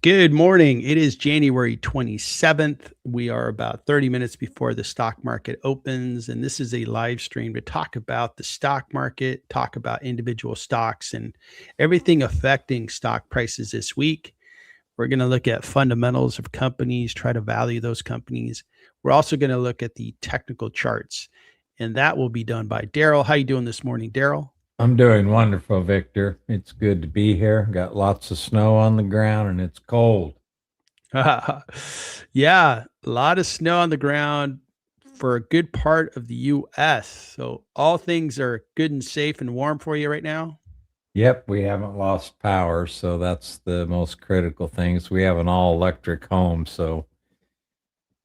Good morning. It is January 27th. We are about 30 minutes before the stock market opens, and this is a live stream to talk about the stock market, talk about individual stocks, and everything affecting stock prices this week. We're going to look at fundamentals of companies, try to value those companies. We're also going to look at the technical charts, and that will be done by Darryl. How you doing this morning, Darryl? I'm doing wonderful, Victor. It's good to be here. Got lots of snow on the ground and it's cold. Yeah, a lot of snow on the ground for a good part of the US. So all things are good and safe and warm for you right now. Yep, we haven't lost power, so that's the most critical things. We have an all electric home, so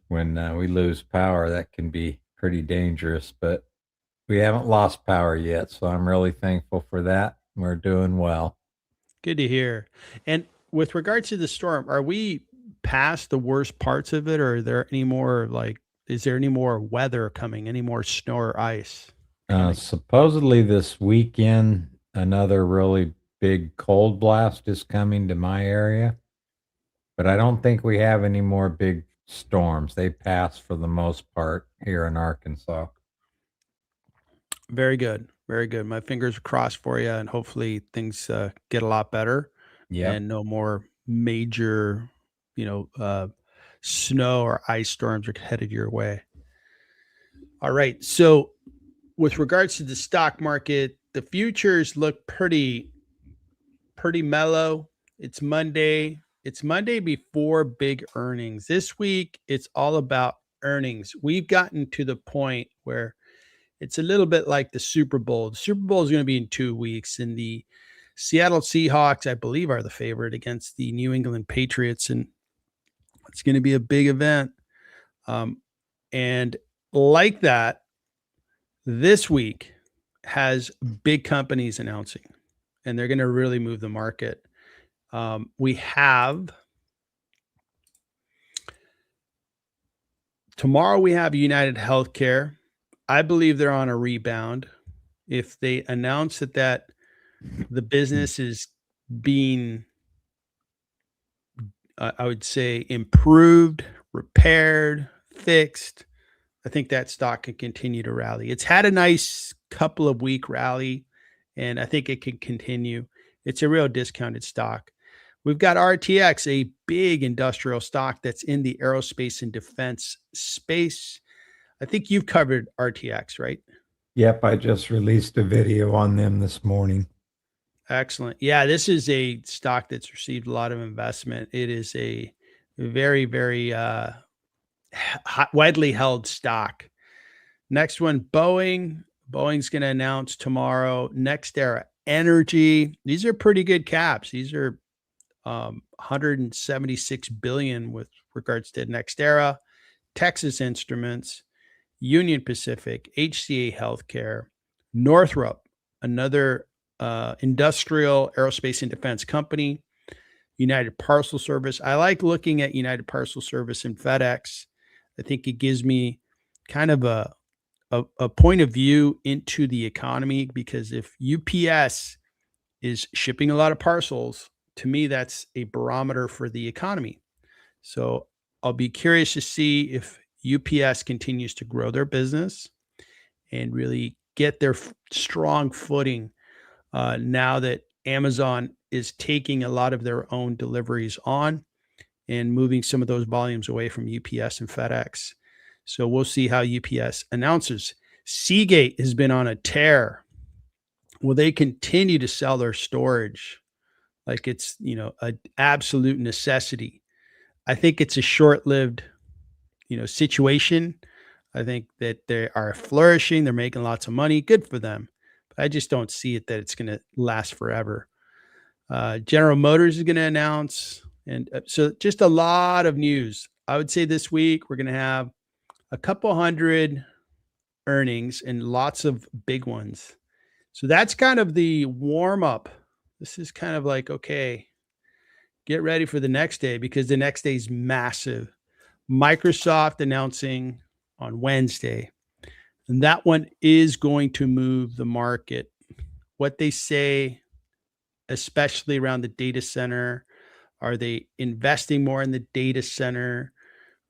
when we lose power, that can be pretty dangerous, but we haven't lost power yet, so I'm really thankful for that. We're doing well. Good to hear. And with regards to the storm, are we past the worst parts of it, or are there any more is there any more weather coming, any more snow or ice coming? Supposedly this weekend, another really big cold blast is coming to my area. But I don't think we have any more big storms. They pass for the most part here in Arkansas. Very good. Very good. My fingers are crossed for you, and hopefully things get a lot better Yep. and no more major, you know, uh, snow or ice storms are headed your way. All right. So, with regards to the stock market, the futures look pretty mellow. It's Monday. It's Monday before big earnings. This week, it's all about earnings. We've gotten to the point where it's a little bit like the Super Bowl. The Super Bowl is going to be in 2 weeks, and the Seattle Seahawks, I believe, are the favorite against the New England Patriots, and it's going to be a big event. And like that, this week has big companies announcing, and they're going to really move the market. We have tomorrow, we have United Healthcare. I believe they're on a rebound. If they announce that the business is being, I would say, improved, repaired, fixed, I think that stock can continue to rally. It's had a nice couple of week rally, and I think it can continue. It's a real discounted stock. We've got RTX, a big industrial stock that's in the aerospace and defense space. I think you've covered RTX, right? Yep, I just released a video on them this morning. Excellent. Yeah, this is a stock that's received a lot of investment. It is a very, very widely held stock. Next one, Boeing. Boeing's going to announce tomorrow. NextEra Energy. These are pretty good caps. These are 176 billion with regards to NextEra, Texas Instruments, Union Pacific, HCA Healthcare, Northrop, another industrial aerospace and defense company, United Parcel Service. I like looking at United Parcel Service and FedEx. I think it gives me kind of a point of view into the economy because if UPS is shipping a lot of parcels, to me, that's a barometer for the economy. So I'll be curious to see if UPS continues to grow their business and really get their strong footing now that Amazon is taking a lot of their own deliveries on and moving some of those volumes away from UPS and FedEx. So we'll see how UPS announces. Seagate has been on a tear. Will they continue to sell their storage like it's, an absolute necessity? I think it's a short-lived, situation. I think that they are flourishing, they're making lots of money, good for them. But I just don't see it that it's going to last forever. General Motors is going to announce, and so just a lot of news. I would say this week we're going to have a couple hundred earnings and lots of big ones. So that's kind of the warm up. This is kind of like, okay, get ready for the next day because the next day is massive. Microsoft announcing on Wednesday, and that one is going to move the market. What they say, especially around the data center, Are they investing more in the data center?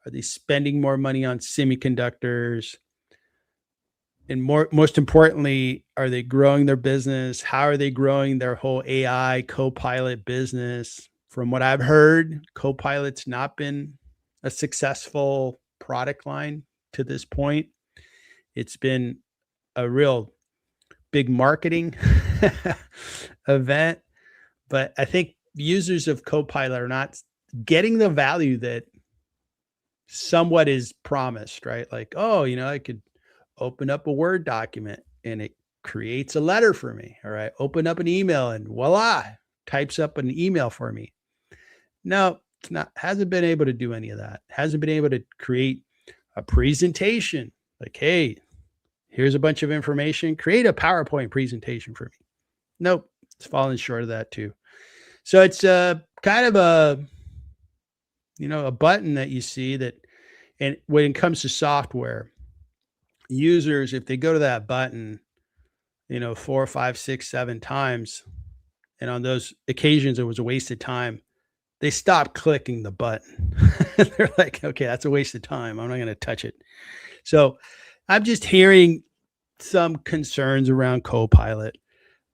Are they spending more money on semiconductors? And most importantly, are they growing their business? How are they growing their whole AI Copilot business? From what I've heard, Copilot's not been a successful product line to this point. It's been a real big marketing event, but I think users of Copilot are not getting the value that somewhat is promised, right? Like, oh, I could open up a Word document and it creates a letter for me. All right. Open up an email and voila, types up an email for me. No, it's not, hasn't been able to do any of that. Hasn't been able to create a presentation. Like, hey, here's a bunch of information. Create a PowerPoint presentation for me. Nope. It's falling short of that too. So it's kind of a button that you see that, and when it comes to software, users, if they go to that button, 4, 5, 6, 7 times, and on those occasions it was a waste of time, they stop clicking the button. They're like, okay, that's a waste of time. I'm not going to touch it. So I'm just hearing some concerns around Copilot.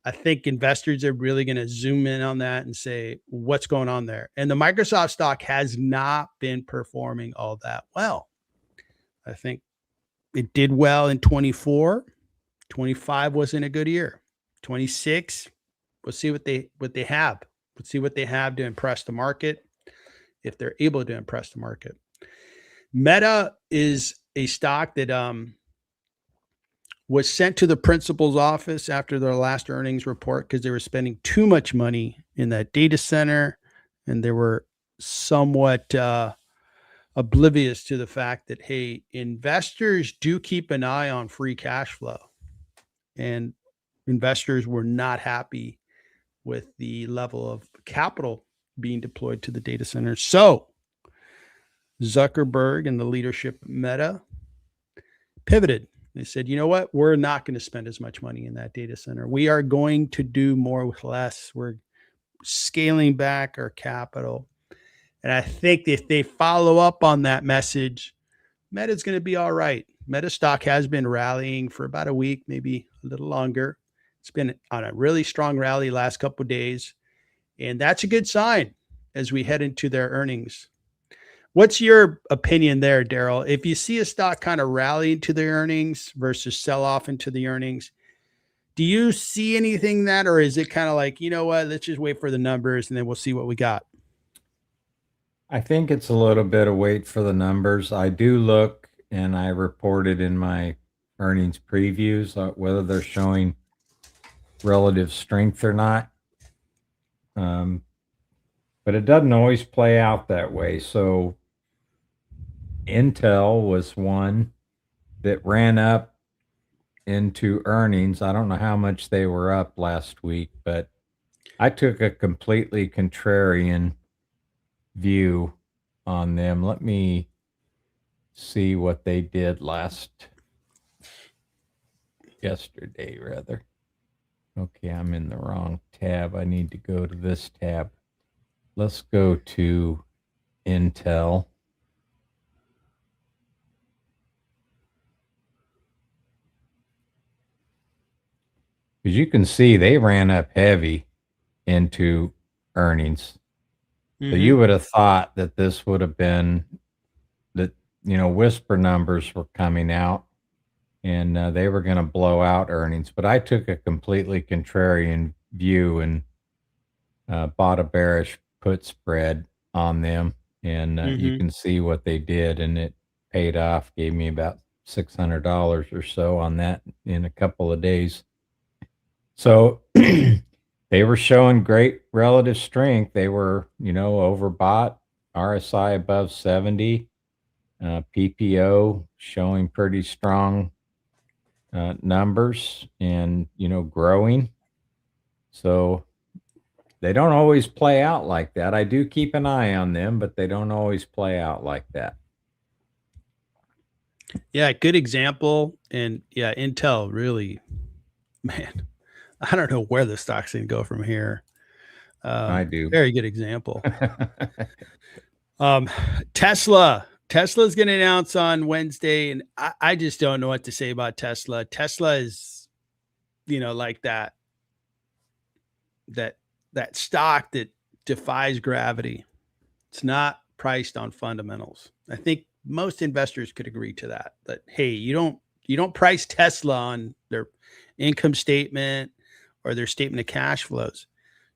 I think investors are really going to zoom in on that and say, what's going on there? And the Microsoft stock has not been performing all that well. I think it did well in 24. 25 wasn't a good year. 26, we'll see what they have. Let's see what they have to impress the market, if they're able to impress the market. Meta is a stock that was sent to the principal's office after their last earnings report because they were spending too much money in that data center, and they were somewhat oblivious to the fact that, hey, investors do keep an eye on free cash flow, and investors were not happy with the level of capital being deployed to the data center. So Zuckerberg and the leadership at Meta pivoted. They said, you know what? We're not going to spend as much money in that data center. We are going to do more with less. We're scaling back our capital. And I think if they follow up on that message, Meta's going to be all right. Meta stock has been rallying for about a week, maybe a little longer. It's been on a really strong rally last couple of days. And that's a good sign as we head into their earnings. What's your opinion there, Darryl? If you see a stock kind of rally to the earnings versus sell off into the earnings, do you see anything that, or is it kind of like, you know what, let's just wait for the numbers and then we'll see what we got? I think it's a little bit of wait for the numbers. I do look, and I reported in my earnings previews whether they're showing relative strength or not. But it doesn't always play out that way. So Intel was one that ran up into earnings. I don't know how much they were up last week, but I took a completely contrarian view on them. Let me see what they did yesterday rather. Okay, I'm in the wrong tab. I need to go to this tab. Let's go to Intel. As you can see, they ran up heavy into earnings. So you would have thought that this would have been that, whisper numbers were coming out and they were going to blow out earnings. But I took a completely contrarian view and bought a bearish put spread on them. And you can see what they did, and it paid off, gave me about $600 or so on that in a couple of days. So they were showing great relative strength. They were, overbought, RSI above 70, PPO showing pretty strong numbers and, growing. So they don't always play out like that. I do keep an eye on them, but they don't always play out like that. Yeah, good example. And yeah, Intel really, man, I don't know where the stock's going to go from here. I do. Very good example. Tesla's going to announce on Wednesday, and I just don't know what to say about Tesla. Tesla is, like that stock that defies gravity. It's not priced on fundamentals. I think most investors could agree to that. That hey, you don't price Tesla on their income statement or their statement of cash flows.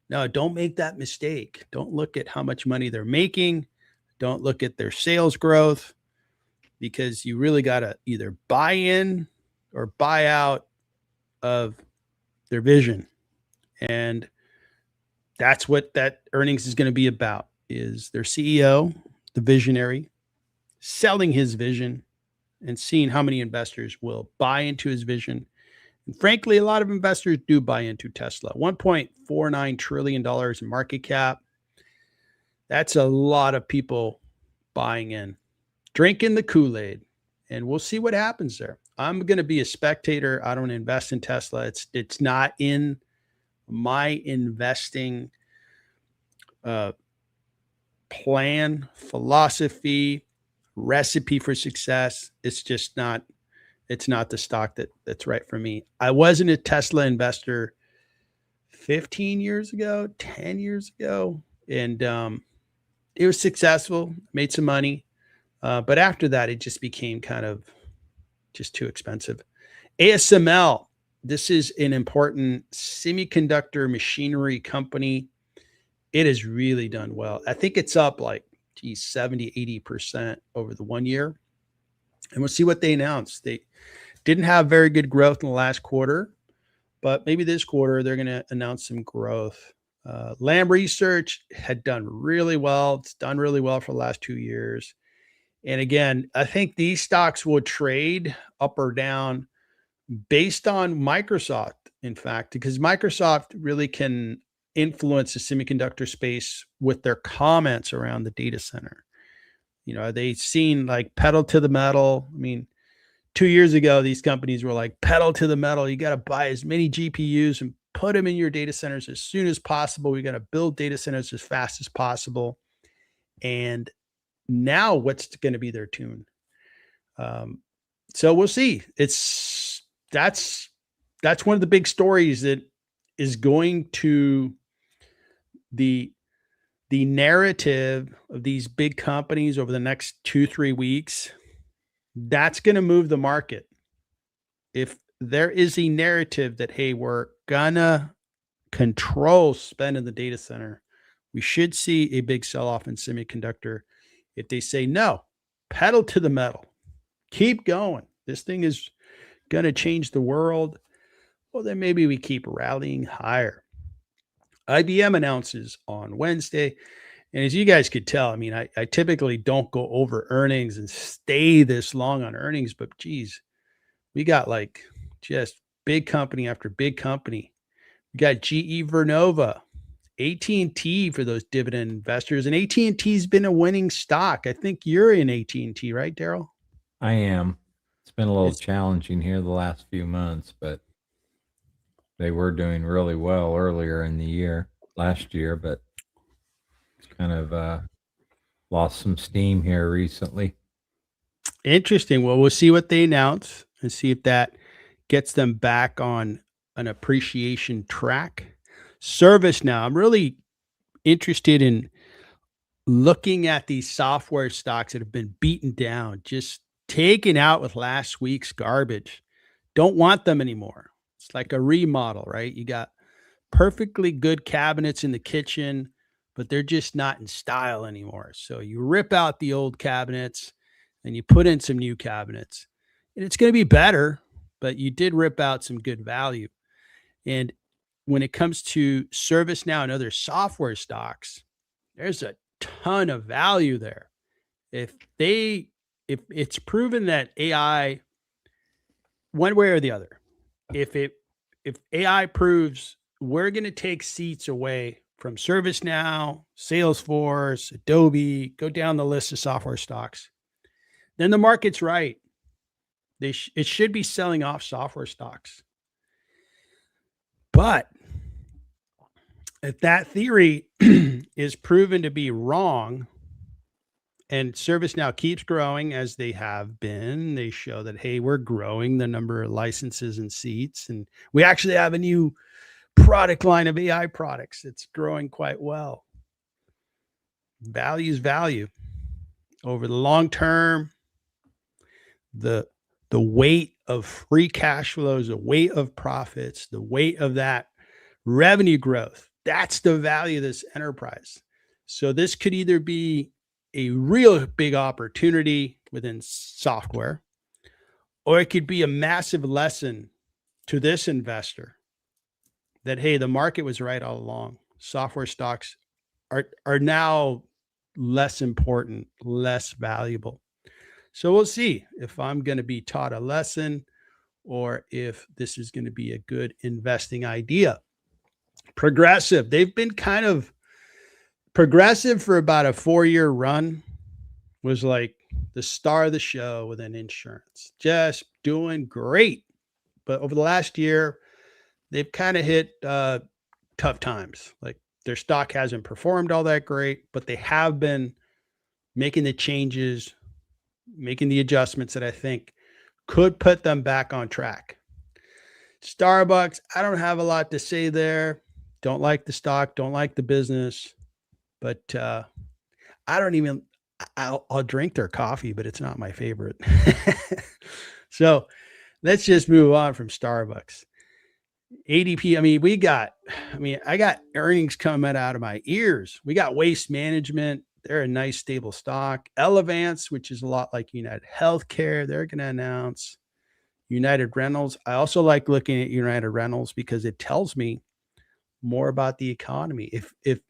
No, don't make that mistake. Don't look at how much money they're making. Don't look at their sales growth, because you really got to either buy in or buy out of their vision. And that's what that earnings is going to be about, is their CEO, the visionary, selling his vision and seeing how many investors will buy into his vision. And frankly, a lot of investors do buy into Tesla. $1.49 trillion in market cap. That's a lot of people buying in, drinking the Kool-Aid, and we'll see what happens there. I'm going to be a spectator. I don't invest in Tesla. It's not in my investing plan, philosophy, recipe for success. It's just not. It's not the stock that's right for me. I wasn't a Tesla investor 15 years ago, 10 years ago, and it was successful, made some money. But after that, it just became kind of just too expensive. ASML, this is an important semiconductor machinery company. It has really done well. I think it's up like 70, 80% over the 1 year. And we'll see what they announce. They didn't have very good growth in the last quarter, but maybe this quarter they're going to announce some growth. Lamb Research had done really well. It's done really well for the last 2 years. And again, I think these stocks will trade up or down based on Microsoft, in fact, because Microsoft really can influence the semiconductor space with their comments around the data center. Are they seen like pedal to the metal? I mean, 2 years ago, these companies were like pedal to the metal. You got to buy as many GPUs and put them in your data centers as soon as possible. We got to build data centers as fast as possible. And now what's going to be their tune? So we'll see. That's one of the big stories that is going to the narrative of these big companies over the next 2-3 weeks. That's going to move the market. If there is a narrative that, hey, we're gonna control spend in the data center, we should see a big sell-off in semiconductor. If they say, no, pedal to the metal, keep going, this thing is going to change the world, well, then maybe we keep rallying higher. IBM announces on Wednesday. And as you guys could tell, I mean, I typically don't go over earnings and stay this long on earnings, but geez, we got like just big company after big company. We got GE Vernova, AT&T for those dividend investors. And AT&T's been a winning stock. I think you're in AT&T, right, Darryl? I am. It's been a little challenging here the last few months, but they were doing really well earlier in the year, last year, but it's kind of lost some steam here recently. Interesting. Well, we'll see what they announce and see if that gets them back on an appreciation track. ServiceNow, I'm really interested in looking at these software stocks that have been beaten down, just taken out with last week's garbage. Don't want them anymore. It's like a remodel, right? You got perfectly good cabinets in the kitchen, but they're just not in style anymore. So you rip out the old cabinets and you put in some new cabinets, and it's going to be better, but you did rip out some good value. And when it comes to ServiceNow and other software stocks, there's a ton of value there. If it's proven that AI, one way or the other, if AI proves we're going to take seats away from ServiceNow, Salesforce, Adobe, go down the list of software stocks, then the market's right. It should be selling off software stocks. But If that theory is proven to be wrong, and ServiceNow keeps growing as they have been, they show that, hey, we're growing the number of licenses and seats. And we actually have a new product line of AI products that's growing quite well. Value is value. Over the long term, the weight of free cash flows, the weight of profits, the weight of that revenue growth, that's the value of this enterprise. So this could either be a real big opportunity within software, or it could be a massive lesson to this investor that, hey, the market was right all along. Software stocks are now less important, less valuable. So we'll see if I'm going to be taught a lesson or if this is going to be a good investing idea. Progressive, they've been kind of Progressive for about a 4-year run, was like the star of the show within insurance, just doing great. But over the last year, they've kind of hit tough times. Like their stock hasn't performed all that great, but they have been making the changes, making the adjustments that I think could put them back on track. Starbucks, I don't have a lot to say there. Don't like the stock, don't like the business, but I don't even, I'll drink their coffee, but it's not my favorite. So let's just move on from Starbucks. ADP, I got earnings coming out of my ears. We got Waste Management. They're a nice, stable stock. Elevance, which is a lot like United Healthcare, they're going to announce. United Rentals. I also like looking at United Rentals because it tells me more about the economy. If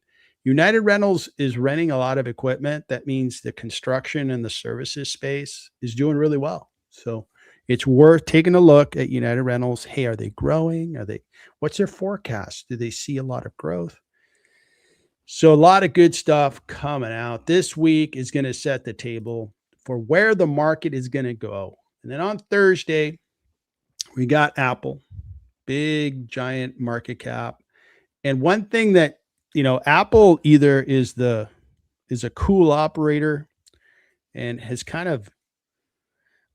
United Rentals is renting a lot of equipment, that means the construction and the services space is doing really well. So it's worth taking a look at United Rentals. Hey, are they growing? What's their forecast? Do they see a lot of growth? So a lot of good stuff coming out. This week is going to set the table for where the market is going to go. And then on Thursday, we got Apple, big, giant market cap. And one thing that, Apple either is a cool operator and has kind of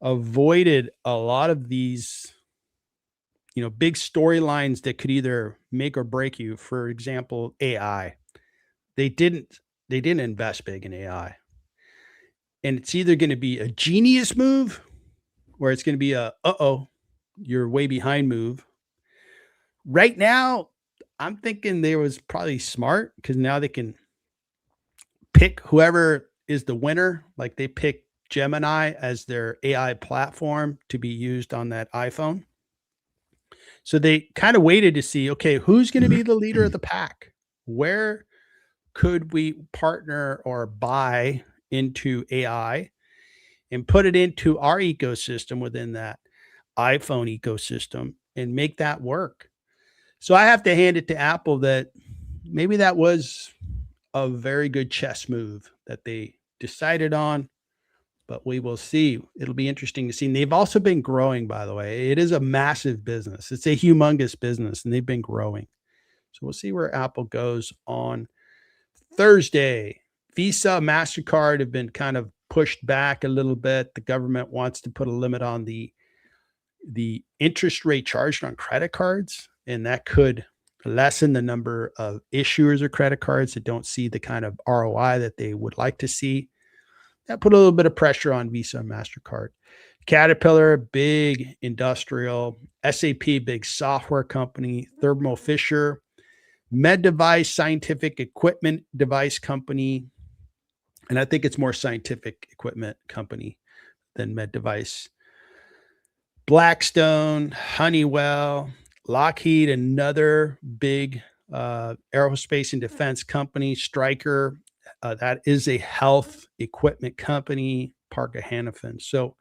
avoided a lot of these, big storylines that could either make or break you. For example, AI. They didn't invest big in AI. And it's either going to be a genius move or it's going to be you're way behind move. Right now, I'm thinking they was probably smart because now they can pick whoever is the winner. Like they pick Gemini as their AI platform to be used on that iPhone. So they kind of waited to see, okay, who's going to be the leader of the pack? Where could we partner or buy into AI and put it into our ecosystem within that iPhone ecosystem and make that work? So I have to hand it to Apple that maybe that was a very good chess move that they decided on, but we will see. It'll be interesting to see. And they've also been growing, by the way. It is a massive business. It's a humongous business, and they've been growing. So we'll see where Apple goes on Thursday. Visa, MasterCard have been kind of pushed back a little bit. The government wants to put a limit on the interest rate charged on credit cards, and that could lessen the number of issuers of credit cards that don't see the kind of ROI that they would like to see. That put a little bit of pressure on Visa and MasterCard. Caterpillar, big industrial. SAP, big software company. Thermo Fisher, med device, scientific equipment device company. And I think it's more scientific equipment company than med device. Blackstone, Honeywell, Lockheed, another big aerospace and defense company. Stryker, that is a health equipment company. Parker Hannifin. So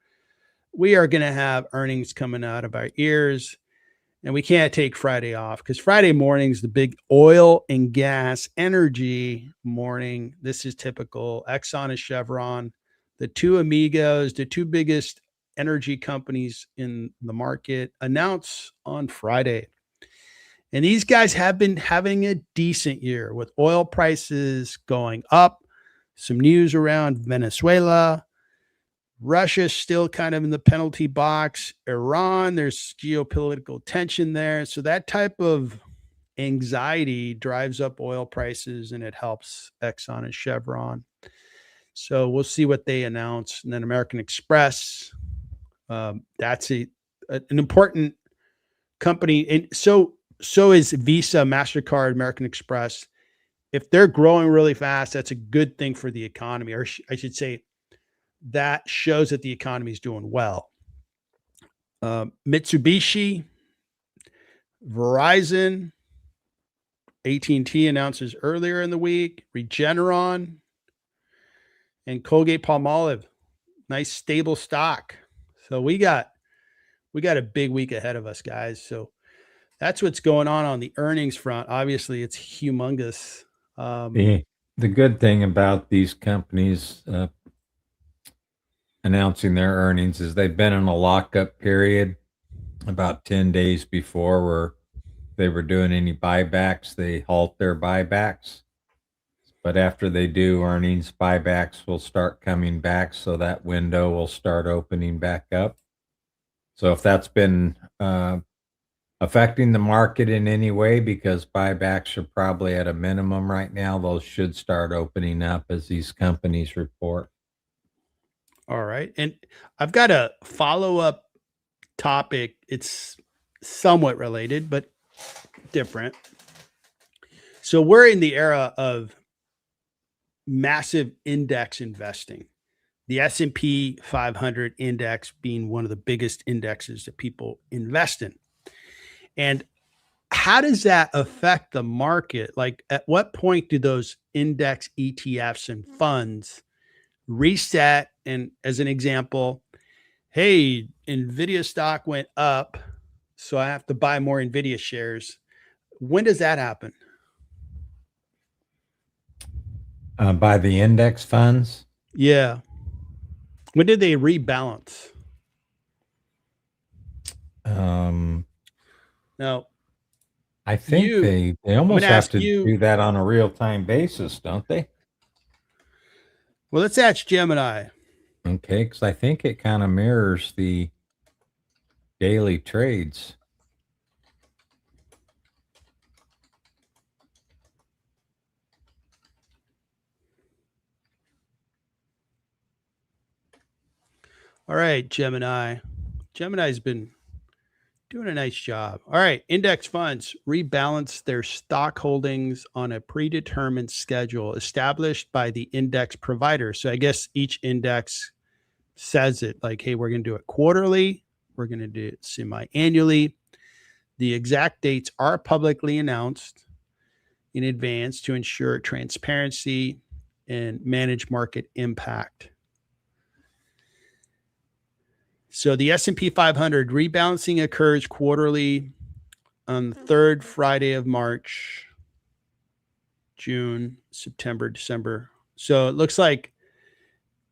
we are going to have earnings coming out of our ears, and we can't take Friday off because Friday morning is the big oil and gas energy morning. This is typical. Exxon and Chevron, the two amigos, the two biggest energy companies in the market, announce on Friday. And these guys have been having a decent year with oil prices going up, some news around Venezuela. Russia's still kind of in the penalty box. Iran, there's geopolitical tension there. So that type of anxiety drives up oil prices and it helps Exxon and Chevron. So we'll see what they announce. And then American Express, that's an important company. And so is Visa, MasterCard, American Express. If they're growing really fast, that's a good thing for the economy. Or I should say, that shows that the economy is doing well. Mitsubishi, Verizon, AT&T announces earlier in the week, Regeneron, and Colgate-Palmolive. Nice stable stock. So we got a big week ahead of us, guys. So that's what's going on the earnings front. Obviously, it's humongous. The good thing about these companies announcing their earnings is they've been in a lockup period about 10 days before where they were doing any buybacks. They halt their buybacks. But after they do earnings, buybacks will start coming back. So that window will start opening back up. So if that's been affecting the market in any way, because buybacks are probably at a minimum right now, those should start opening up as these companies report. All right. And I've got a follow-up topic. It's somewhat related, but different. So we're in the era of massive index investing. The S&P 500 index being one of the biggest indexes that people invest in. And how does that affect the market? Like, at what point do those index ETFs and funds reset? And as an example, hey, NVIDIA stock went up, so I have to buy more NVIDIA shares. When does that happen? By the index funds? Yeah. When did they rebalance? Now, I think they almost have to do that on a real-time basis, don't they? Well, let's ask Gemini. Okay, because I think it kind of mirrors the daily trades. All right, Gemini. Gemini's been doing a nice job. All right, index funds rebalance their stock holdings on a predetermined schedule established by the index provider. So I guess each index says it like, hey, we're going to do it quarterly. We're going to do it semi-annually. The exact dates are publicly announced in advance to ensure transparency and manage market impact. So the S&P 500 rebalancing occurs quarterly on the third Friday of March, June, September, December. So it looks like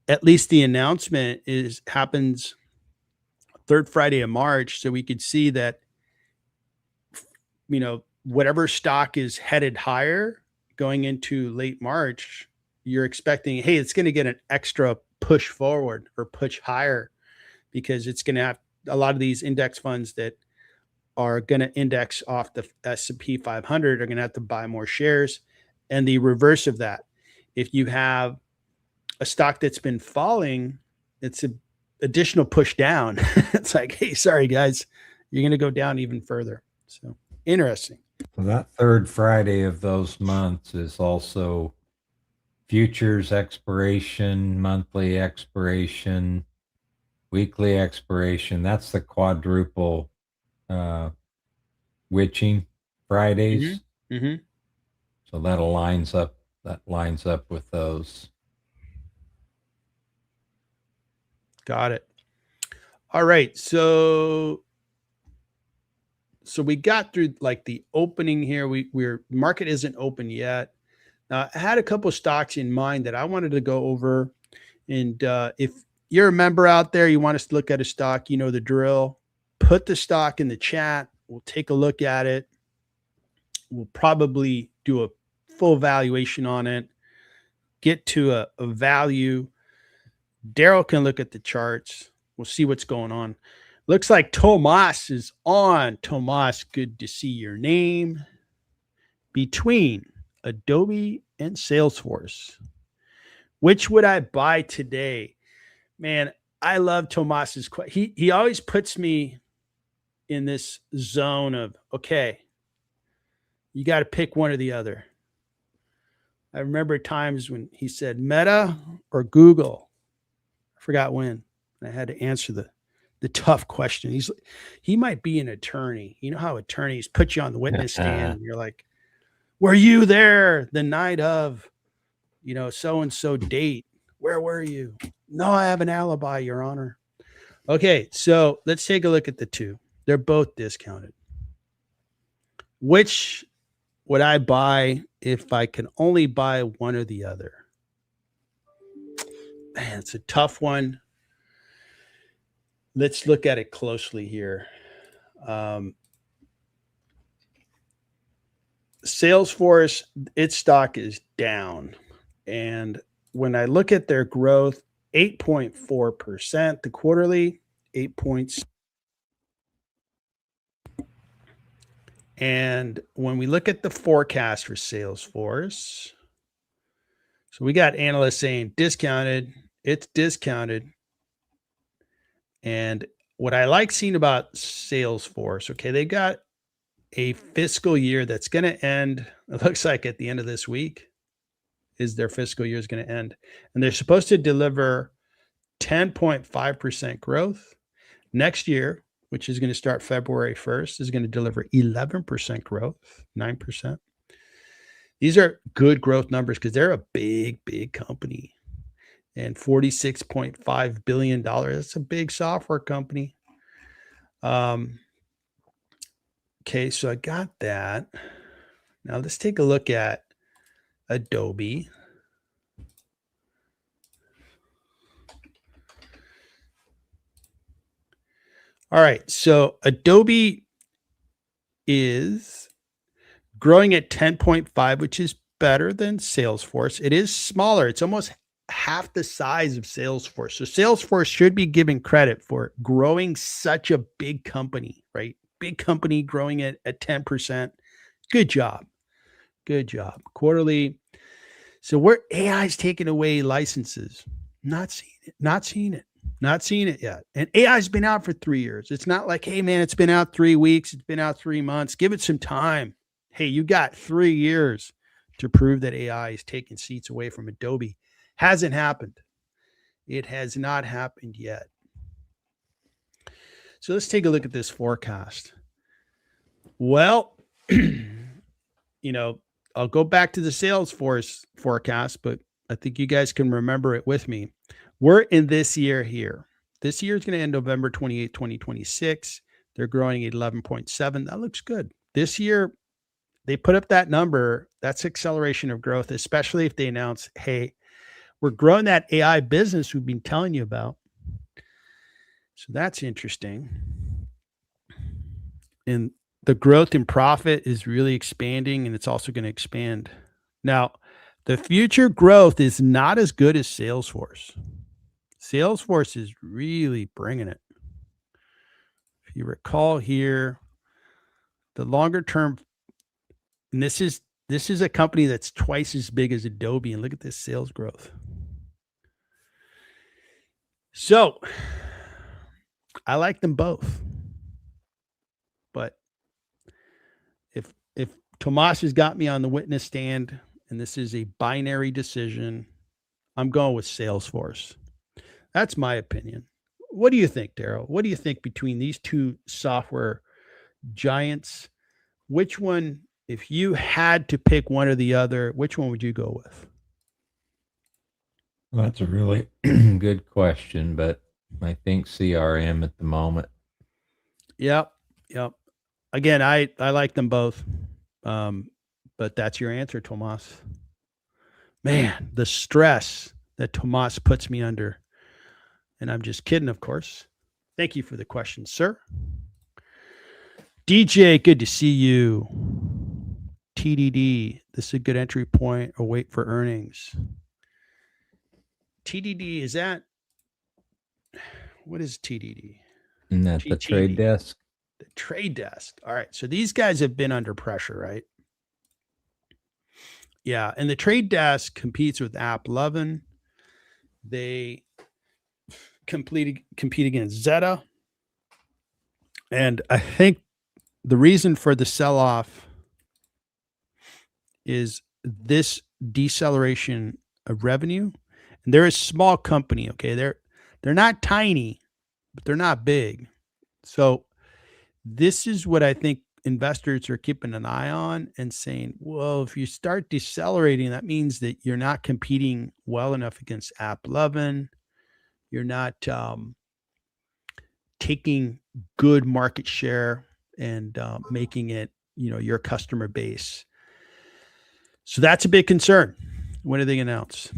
at least the announcement happens third Friday of March. So we could see that, whatever stock is headed higher going into late March, you're expecting, hey, it's going to get an extra push forward or push higher, because it's going to have a lot of these index funds that are going to index off the S&P 500 are going to have to buy more shares. And the reverse of that, if you have a stock that's been falling, it's an additional push down. It's like, hey, sorry, guys, you're going to go down even further. So interesting. So that third Friday of those months is also futures expiration, monthly expiration, weekly expiration. That's the quadruple witching Fridays. Mm-hmm. So that lines up with those. Got it. All right. So we got through like the opening here. We're market isn't open yet. Now, I had a couple of stocks in mind that I wanted to go over. And if you're a member out there, you want us to look at a stock, the drill, put the stock in the chat. We'll take a look at it. We'll probably do a full valuation on it, get to a value. Darryl can look at the charts. We'll see what's going on. Looks like Tomas is on. Tomas, good to see your name. Between Adobe and Salesforce, which would I buy today? Man, I love Tomas's question. He always puts me in this zone of, okay, you got to pick one or the other. I remember times when he said Meta or Google. I forgot when. I had to answer the tough question. He might be an attorney. You know how attorneys put you on the witness stand and you're like, were you there the night of, so-and-so date? Where were you? No, I have an alibi, Your Honor. Okay, so let's take a look at the two. They're both discounted. Which would I buy if I can only buy one or the other? Man, it's a tough one. Let's look at it closely here. Salesforce, its stock is down. And when I look at their growth, 8.4%, the quarterly, 8 points. And when we look at the forecast for Salesforce, so we got analysts saying discounted, it's discounted. And what I like seeing about Salesforce, okay, they got a fiscal year that's going to end, it looks like at the end of this week is their fiscal year is going to end. And they're supposed to deliver 10.5% growth. Next year, which is going to start February 1st, is going to deliver 11% growth, 9%. These are good growth numbers because they're a big, big company. And $46.5 billion, that's a big software company. Okay, so I got that. Now let's take a look at Adobe. All right, so Adobe is growing at 10.5, which is better than Salesforce. It is smaller. It's almost half the size of Salesforce. So Salesforce should be given credit for growing such a big company, right? Big company growing at 10%. Good job. Good job. Quarterly. So where AI is taking away licenses, not seeing it yet. And AI has been out for 3 years. It's not like, hey man, it's been out 3 weeks. It's been out 3 months. Give it some time. Hey, you got 3 years to prove that AI is taking seats away from Adobe. Hasn't happened. It has not happened yet. So let's take a look at this forecast. Well, I'll go back to the Salesforce forecast, but I think you guys can remember it with me. We're in this year here. This year is going to end November 28, 2026. They're growing at 11.7. That looks good. This year, they put up that number. That's acceleration of growth, especially if they announce, hey, we're growing that AI business we've been telling you about. So that's interesting. And the growth in profit is really expanding, and it's also going to expand. Now, the future growth is not as good as Salesforce. Salesforce is really bringing it. If you recall here, the longer term, and this is a company that's twice as big as Adobe, and look at this sales growth. So I like them both. But if Tomas has got me on the witness stand and this is a binary decision, I'm going with Salesforce. That's my opinion. What do you think, Darryl? What do you think between these two software giants? Which one, if you had to pick one or the other, which one would you go with? Well, that's a really good question, but I think CRM at the moment. Yep. Again, I like them both. But that's your answer, Tomas. Man, the stress that Tomas puts me under. And I'm just kidding, of course. Thank you for the question, sir. DJ, good to see you. TDD. This is a good entry point or wait for earnings. TDD, is that, what is TDD? Isn't that the trade TTD. desk? The trade desk. All right. So these guys have been under pressure, right? Yeah. And the trade desk competes with AppLovin. They compete against Zeta. And I think the reason for the sell-off is this deceleration of revenue. And they're a small company, okay? They're not tiny, but they're not big. So this is what I think investors are keeping an eye on and saying, well, if you start decelerating, that means that you're not competing well enough against AppLovin. You're not taking good market share and making it, your customer base. So that's a big concern. When do they announce?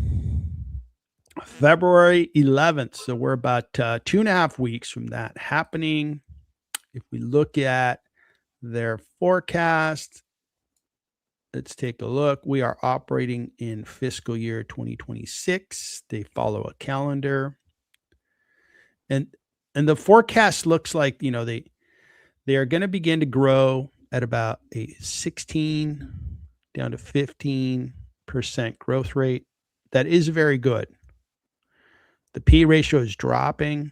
February 11th. So we're about 2.5 weeks from that happening. If we look at their forecast, let's take a look. We are operating in fiscal year 2026. They follow a calendar. And the forecast looks like, they are going to begin to grow at about a 16 down to 15% growth rate. That is very good. The P ratio is dropping.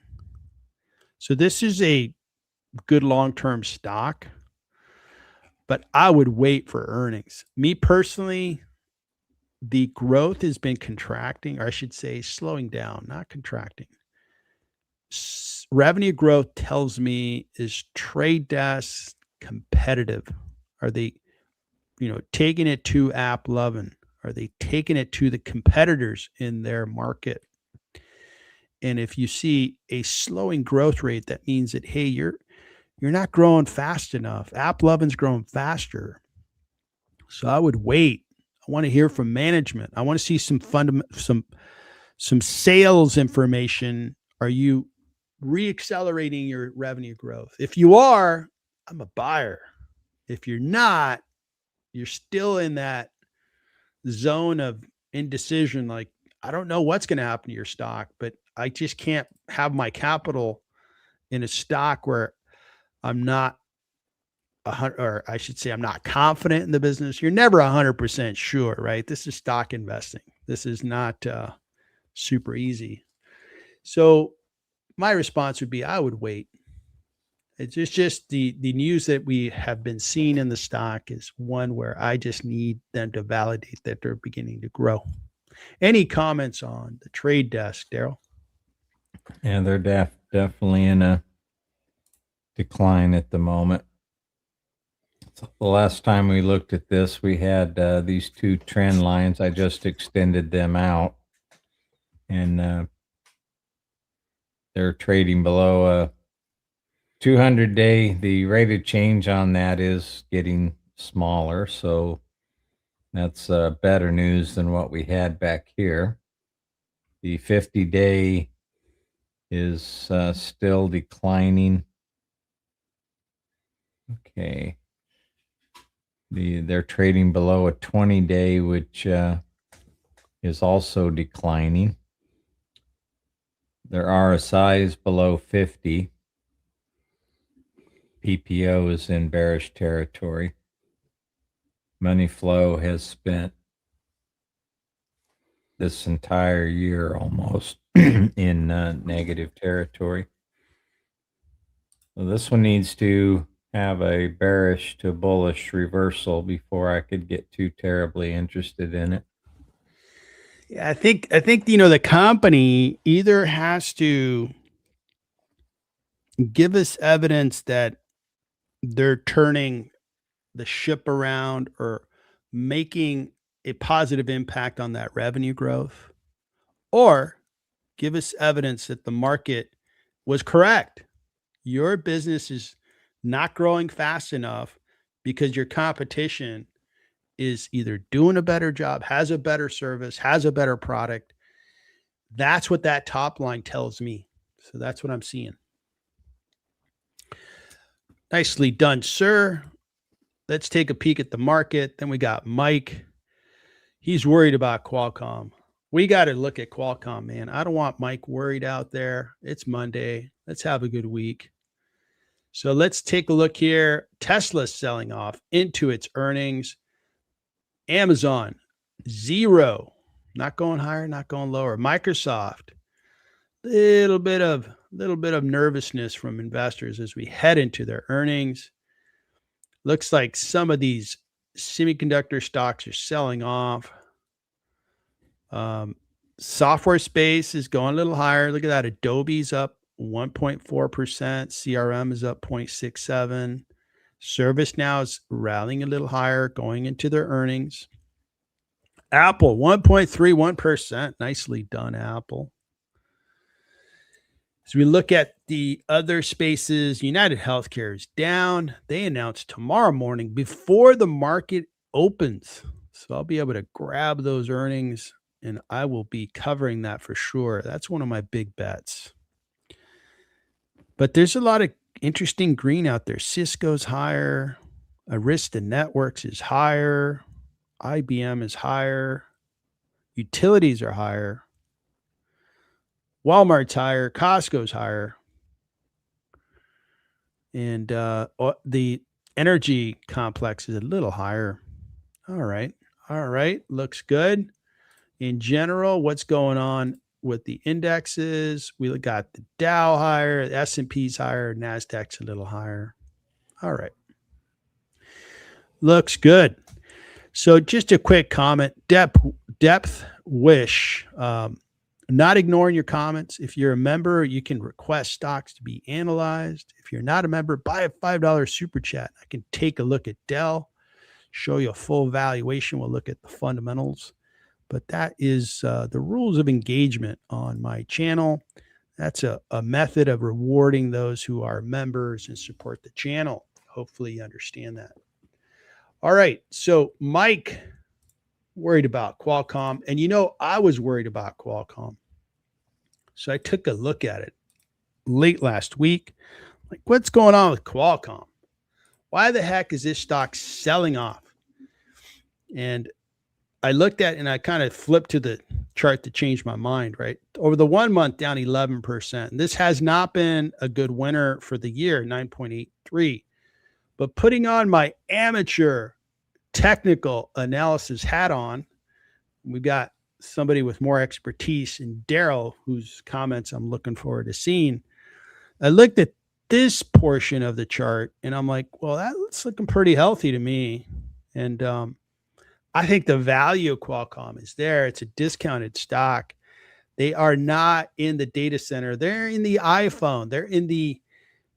So this is a good long-term stock, but I would wait for earnings. Me personally, the growth has been contracting, or I should say slowing down, not contracting. Revenue growth tells me, is trade desk competitive? Are they, taking it to AppLovin? Are they taking it to the competitors in their market? And if you see a slowing growth rate, that means that, hey, you're not growing fast enough. AppLovin's growing faster. So I would wait. I want to hear from management. I want to see some sales information. Are you re-accelerating your revenue growth? If you are, I'm a buyer. If you're not, you're still in that zone of indecision. Like, I don't know what's going to happen to your stock, but I just can't have my capital in a stock where I'm not or I should say I'm not confident in the business. You're never 100% sure, right? This is stock investing. This is not super easy. So my response would be, I would wait. It's just the news that we have been seeing in the stock is one where I just need them to validate that they're beginning to grow. Any comments on the trade desk, Darryl? Yeah, they're definitely in a decline at the moment. So the last time we looked at this, we had these two trend lines. I just extended them out, and they're trading below a 200-day. The rate of change on that is getting smaller, so that's better news than what we had back here. The 50-day is still declining. Okay. They're trading below a 20-day, which is also declining. Their RSI is below 50. PPO is in bearish territory. Money flow has spent this entire year almost in negative territory. So this one needs to have a bearish to bullish reversal before I could get too terribly interested in it. Yeah, I think the company either has to give us evidence that they're turning the ship around or making a positive impact on that revenue growth, or give us evidence that the market was correct. Your business is not growing fast enough because your competition is either doing a better job, has a better service, has a better product. That's what that top line tells me. So that's what I'm seeing. Nicely done, sir. let's take a peek at the market. Then we got Mike. He's worried about Qualcomm. We got to look at Qualcomm, man. I don't want Mike worried out there. It's Monday. Let's have a good week. So let's take a look here. Tesla's selling off into its earnings. Amazon, 0. Not going higher, not going lower. Microsoft, little bit of nervousness from investors as we head into their earnings. Looks like some of these semiconductor stocks are selling off. Software space is going a little higher. Look at that. Adobe's up 1.4%. CRM is up 0.67. ServiceNow is rallying a little higher going into their earnings. Apple, 1.31%. Nicely done, Apple. As we look at the other spaces, United Healthcare is down. They announced tomorrow morning before the market opens. So I'll be able to grab those earnings, and I will be covering that for sure. That's one of my big bets. But there's a lot of interesting green out there. Cisco's higher. Arista Networks is higher. IBM is higher. Utilities are higher. Walmart's higher. Costco's higher. And the energy complex is a little higher. All right. Looks good. In general, what's going on with the indexes? We got the Dow higher, the S&P's higher, NASDAQ's a little higher. All right. Looks good. So just a quick comment. Depth wish. Not ignoring your comments. If you're a member, you can request stocks to be analyzed. If you're not a member, buy a $5 super chat. I can take a look at Dell, show you a full valuation. We'll look at the fundamentals. But that is the rules of engagement on my channel. That's a method of rewarding those who are members and support the channel. Hopefully you understand that. All right. So Mike worried about Qualcomm. And I was worried about Qualcomm. So I took a look at it late last week. Like, what's going on with Qualcomm? Why the heck is this stock selling off? And I looked at it and I kind of flipped to the chart to change my mind, right? Over the 1 month, down 11%. And this has not been a good winner for the year, 9.83. But putting on my amateur technical analysis hat on, we've got somebody with more expertise in Darryl, whose comments I'm looking forward to seeing. I looked at this portion of the chart and I'm like, well, that's looking pretty healthy to me. And I think the value of Qualcomm is there. It's a discounted stock. They are not in the data center. They're in the iPhone. They're in the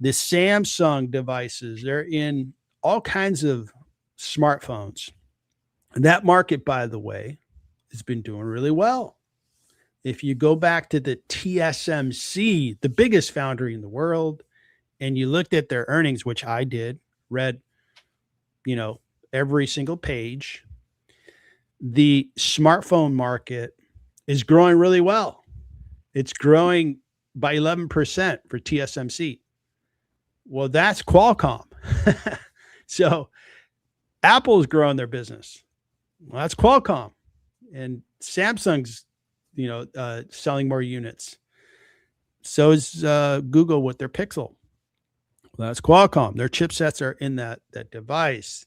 Samsung devices. They're in all kinds of smartphones. And that market, by the way, has been doing really well. If you go back to the TSMC, the biggest foundry in the world, and you looked at their earnings, which I did, read, every single page, the smartphone market is growing really well. It's growing by 11% for TSMC. Well, that's Qualcomm. So Apple's growing their business. Well, that's Qualcomm. And Samsung's, selling more units. So is Google with their Pixel. Well, that's Qualcomm. Their chipsets are in that device.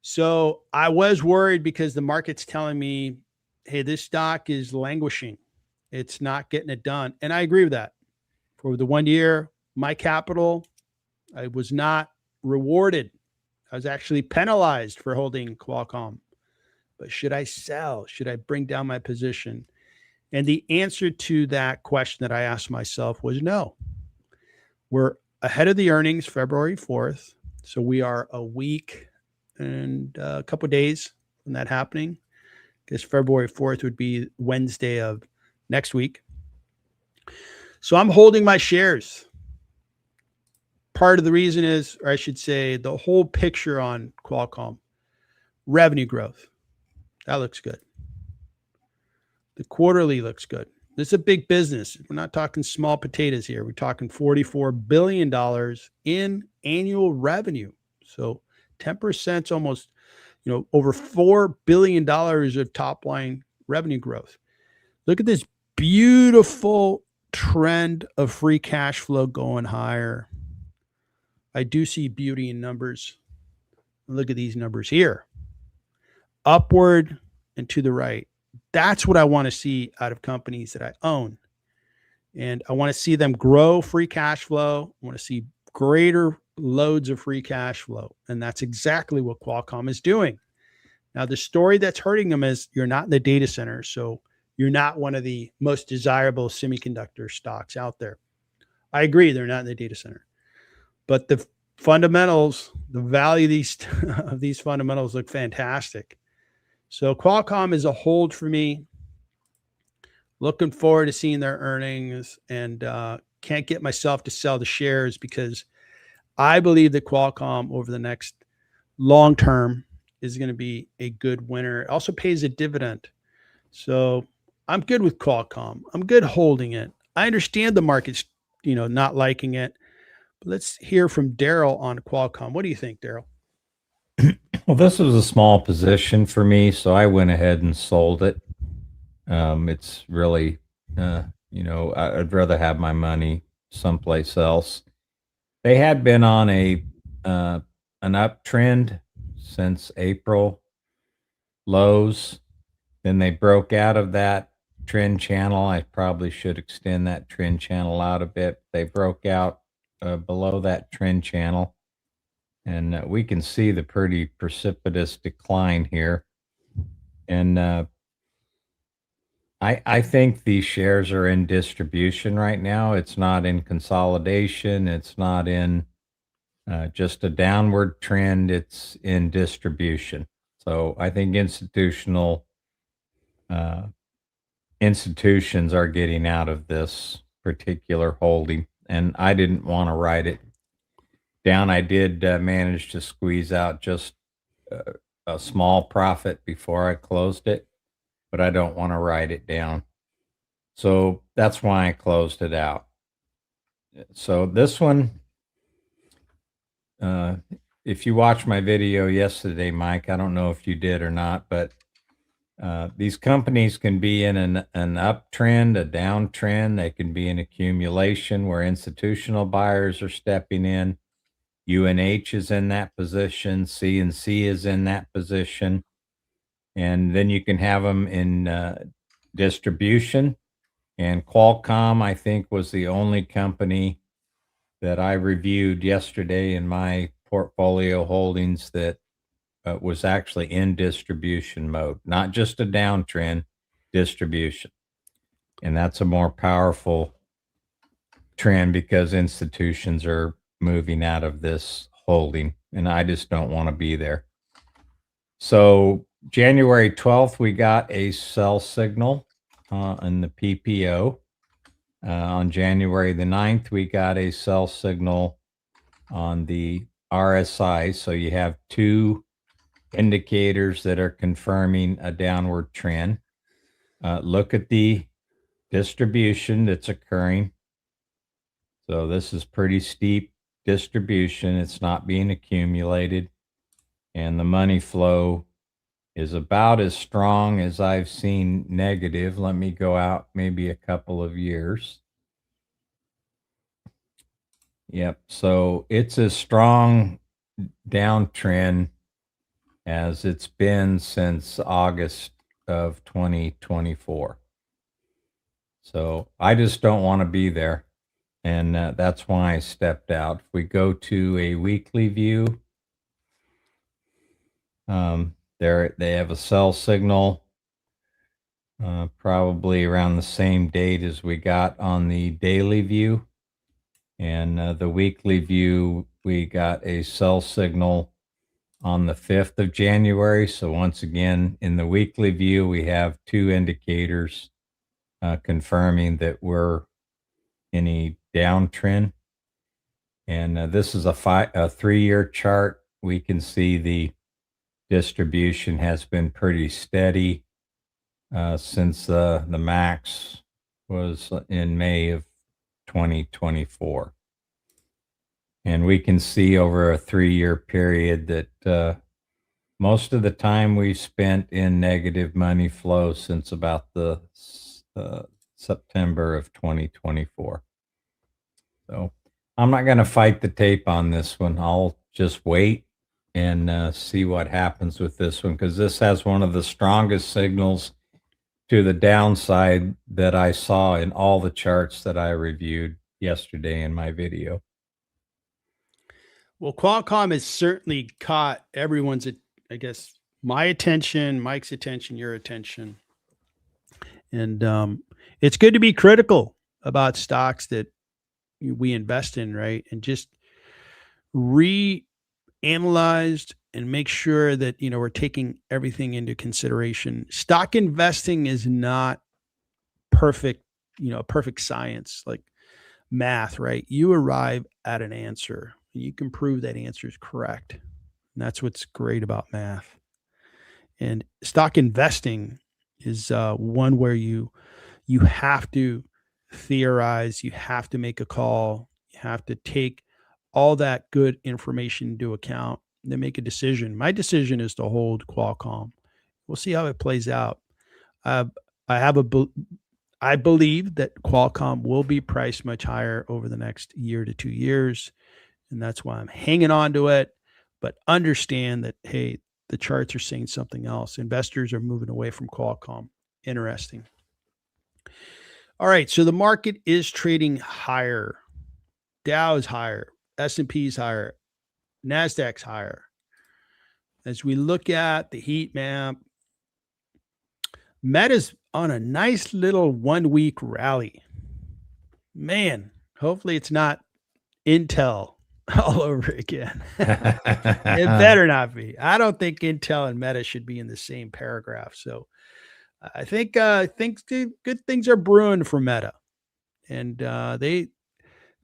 So I was worried because the market's telling me, hey, this stock is languishing. It's not getting it done. And I agree with that. For the 1 year, my capital, I was not rewarded. I was actually penalized for holding Qualcomm. But should I sell? Should I bring down my position? And the answer to that question that I asked myself was no. We're ahead of the earnings February 4th. So we are a week and a couple of days from that happening, because February 4th would be Wednesday of next week. So I'm holding my shares. Part of the reason is, or I should say, the whole picture on Qualcomm, revenue growth. That looks good. The quarterly looks good. This is a big business. We're not talking small potatoes here. We're talking $44 billion in annual revenue. So 10% almost, over $4 billion of top line revenue growth. Look at this beautiful trend of free cash flow going higher. I do see beauty in numbers. Look at these numbers here, upward and to the right. That's what I want to see out of companies that I own. And I want to see them grow free cash flow. I want to see greater loads of free cash flow. And that's exactly what Qualcomm is doing. Now, the story that's hurting them is you're not in the data center. So you're not one of the most desirable semiconductor stocks out there. I agree, they're not in the data center. But the fundamentals, the value of these fundamentals look fantastic. So Qualcomm is a hold for me. Looking forward to seeing their earnings, and can't get myself to sell the shares because I believe that Qualcomm over the next long term is going to be a good winner. It also pays a dividend. So I'm good with Qualcomm. I'm good holding it. I understand the market's, not liking it. But let's hear from Darryl on Qualcomm. What do you think, Darryl? Well, this was a small position for me, so I went ahead and sold it. It's really, I'd rather have my money someplace else. They had been on an uptrend since April lows. Then they broke out of that trend channel. I probably should extend that trend channel out a bit. They broke out below that trend channel, and we can see the pretty precipitous decline here. And I think these shares are in distribution right now. It's not in consolidation. It's not in just a downward trend. It's in distribution. So I think institutions are getting out of this particular holding, and I didn't want to write it down. I did manage to squeeze out just a small profit before I closed it, but I don't want to write it down. So that's why I closed it out. So this one, if you watched my video yesterday, Mike, I don't know if you did or not, but these companies can be in an uptrend, a downtrend. They can be in accumulation where institutional buyers are stepping in. UNH is in that position. CNC is in that position. And then you can have them in distribution. And Qualcomm, I think, was the only company that I reviewed yesterday in my portfolio holdings that was actually in distribution mode, not just a downtrend, distribution. And that's a more powerful trend because institutions are moving out of this holding, and I just don't want to be there. So January 12th, we got a sell signal in the PPO. On January the 9th, we got a sell signal on the RSI. So you have two indicators that are confirming a downward trend. Look at the distribution that's occurring. So this is pretty steep distribution. It's not being accumulated. And the money flow is about as strong as I've seen negative. Let me go out maybe a couple of years. Yep. So it's a strong downtrend as it's been since August of 2024. So I just don't want to be there. And that's why I stepped out. If we go to a weekly view, they have a sell signal probably around the same date as we got on the daily view. And the weekly view, we got a sell signal on the 5th of January. So once again, in the weekly view, we have two indicators confirming that we're in a downtrend. And this is a 3-year chart. We can see the distribution has been pretty steady since the max was in May of 2024. And we can see over a 3-year period that most of the time we spent in negative money flow since about the September of 2024. So I'm not going to fight the tape on this one. I'll just wait and see what happens with this one, because this has one of the strongest signals to the downside that I saw in all the charts that I reviewed yesterday in my video. Well, Qualcomm has certainly caught everyone's, I guess, my attention, Mike's attention, your attention. And it's good to be critical about stocks that we invest in, right? And just reanalyzed and make sure that, we're taking everything into consideration. Stock investing is not perfect, perfect science like math, right? You arrive at an answer. You can prove that answer is correct. And that's what's great about math. And stock investing is one where you have to theorize, you have to make a call, you have to take all that good information into account and then make a decision. My decision is to hold Qualcomm. We'll see how it plays out. I believe that Qualcomm will be priced much higher over the next year to 2 years, and that's why I'm hanging on to it. But understand that, hey, the charts are saying something else. Investors are moving away from Qualcomm. Interesting. All right, so the market is trading higher. Dow is higher. S&P is higher. NASDAQ's higher. As we look at the heat map, Meta's on a nice little 1-week rally. Man, hopefully it's not Intel all over again. It better not be. I don't think Intel and Meta should be in the same paragraph. So I think good things are brewing for Meta. And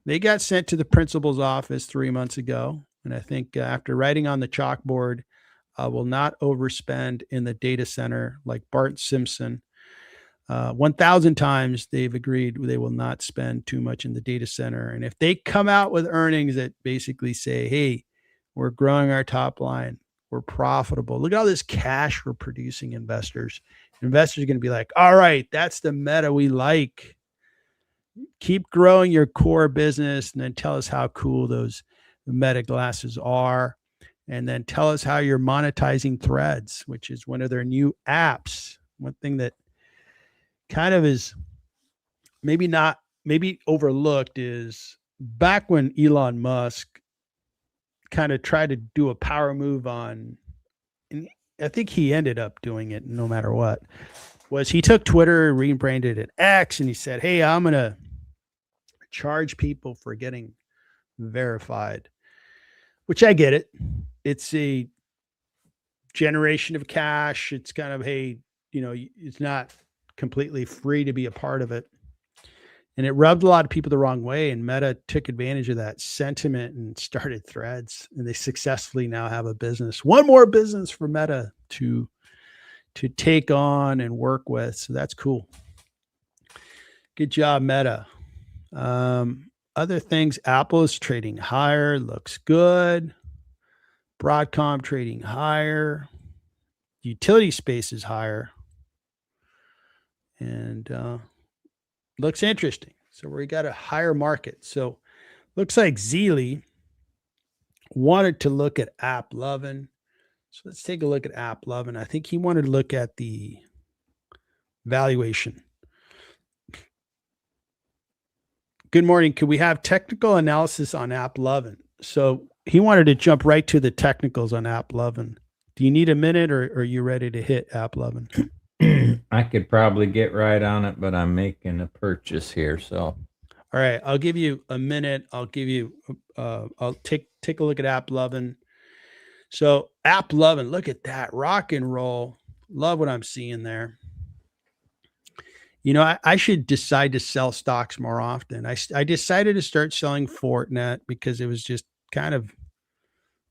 they got sent to the principal's office 3 months ago. And I think after writing on the chalkboard, will not overspend in the data center like Bart Simpson. 1,000 times they've agreed they will not spend too much in the data center. And if they come out with earnings that basically say, hey, we're growing our top line, we're profitable, look at all this cash we're producing, investors are going to be like, all right, that's the Meta we like. Keep growing your core business and then tell us how cool those Meta glasses are. And then tell us how you're monetizing Threads, which is one of their new apps. One thing that kind of is maybe overlooked is back when Elon Musk kind of tried to do a power move on, and I think he ended up doing it no matter what, was he took Twitter, rebranded it X, and he said, hey, I'm going to charge people for getting verified, which I get it. It's a generation of cash. It's kind of, hey, it's not completely free to be a part of it. And it rubbed a lot of people the wrong way. And Meta took advantage of that sentiment and started Threads. And they successfully now have a business, one more business for Meta to take on and work with. So that's cool. Good job, Meta. Other things, Apple is trading higher, looks good. Broadcom trading higher. Utility space is higher. And looks interesting. So we got a higher market. So looks like Zealy wanted to look at App Lovin. So let's take a look at App Lovin. I think he wanted to look at the valuation. Good morning. Could we have technical analysis on App Lovin? So he wanted to jump right to the technicals on App Lovin. Do you need a minute, or are you ready to hit App Lovin? I could probably get right on it, but I'm making a purchase here. So, all right, I'll give you a minute. I'll take a look at App Lovin. So App Lovin, look at that rock and roll. Love what I'm seeing there. I should decide to sell stocks more often. I decided to start selling Fortinet because it was just kind of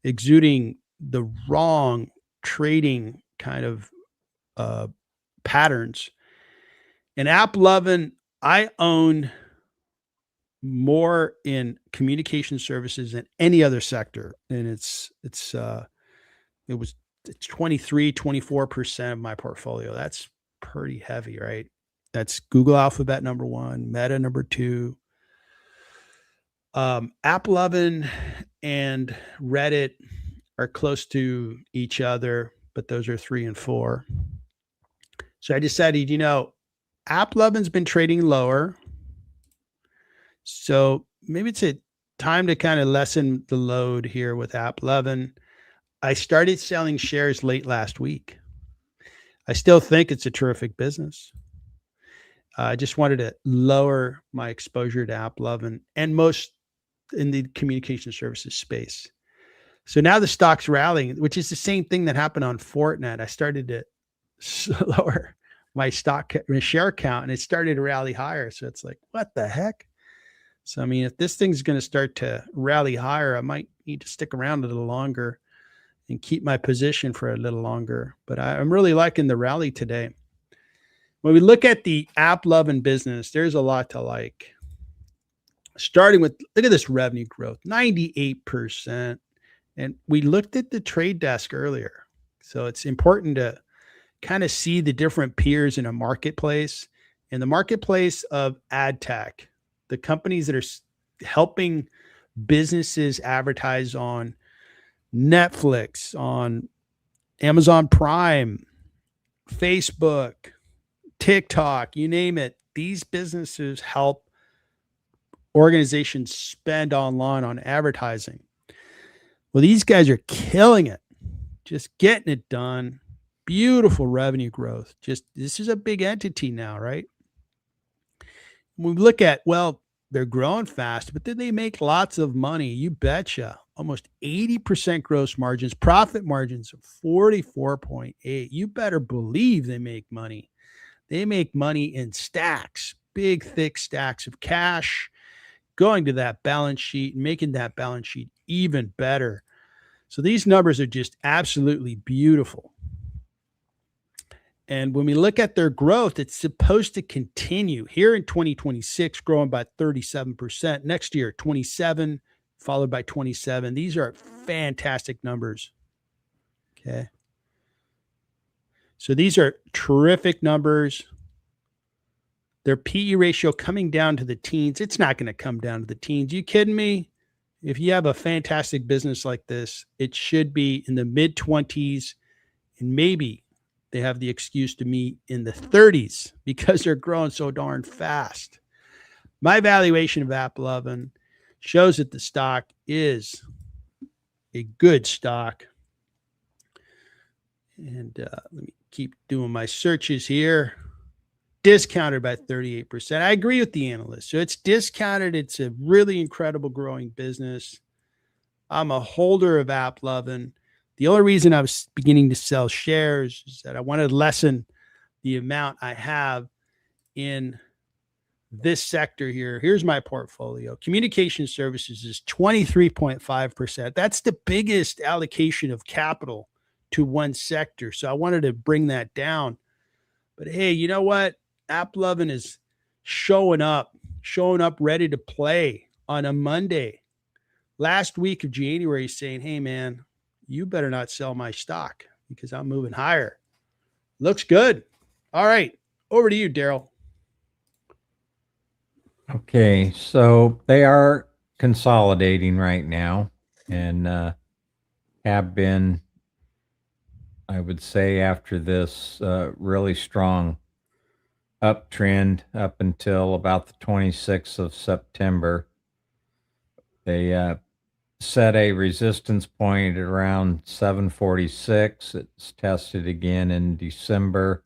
exuding the wrong trading kind of patterns. And App Lovin, I own more in communication services than any other sector. And it was it's 24% of my portfolio. That's pretty heavy, right? That's Google Alphabet number one, Meta number two, AppLovin and Reddit are close to each other, but those are three and four. So I decided, AppLovin's been trading lower. So maybe it's a time to kind of lessen the load here with AppLovin. I started selling shares late last week. I still think it's a terrific business. I just wanted to lower my exposure to AppLovin and most in the communication services space. So now the stock's rallying, which is the same thing that happened on Fortnite. I started to lower my share count and it started to rally higher. So it's like, what the heck? So, I mean, if this thing's going to start to rally higher, I might need to stick around a little longer and keep my position for a little longer. But I'm really liking the rally today. When we look at the AppLovin business, there's a lot to like. Starting with, look at this revenue growth, 98%. And we looked at the trade desk earlier. So it's important to kind of see the different peers in a marketplace. In the marketplace of ad tech, the companies that are helping businesses advertise on Netflix, on Amazon Prime, Facebook, TikTok, you name it. These businesses help organizations spend online on advertising. Well, these guys are killing it, just getting it done. Beautiful revenue growth. Just this is a big entity now, right? When we look at, well, they're growing fast, but did they make lots of money? You betcha. Almost 80% gross margins, profit margins of 44.8. You better believe they make money. They make money in stacks, big, thick stacks of cash, going to that balance sheet, making that balance sheet even better. So these numbers are just absolutely beautiful. And when we look at their growth, it's supposed to continue here in 2026, growing by 37%. Next year, 27, followed by 27. These are fantastic numbers. Okay. So these are terrific numbers. Their PE ratio coming down to the teens. It's not going to come down to the teens. You kidding me? If you have a fantastic business like this, it should be in the mid 20s, and maybe they have the excuse to meet in the 30s because they're growing so darn fast. My valuation of AppLovin shows that the stock is a good stock. And let me keep doing my searches here. Discounted by 38%. I agree with the analyst. So it's discounted. It's a really incredible growing business. I'm a holder of AppLovin. The only reason I was beginning to sell shares is that I wanted to lessen the amount I have in this sector here. Here's my portfolio. Communication services is 23.5%. That's the biggest allocation of capital to one sector. So I wanted to bring that down. But hey, you know what? AppLovin is showing up ready to play on a Monday. Last week of January saying, hey, man, you better not sell my stock because I'm moving higher. Looks good. All right. Over to you, Darryl. Okay. So they are consolidating right now and have been, I would say, after this really strong uptrend up until about the 26th of September. They set a resistance point at around 746. It's tested again in December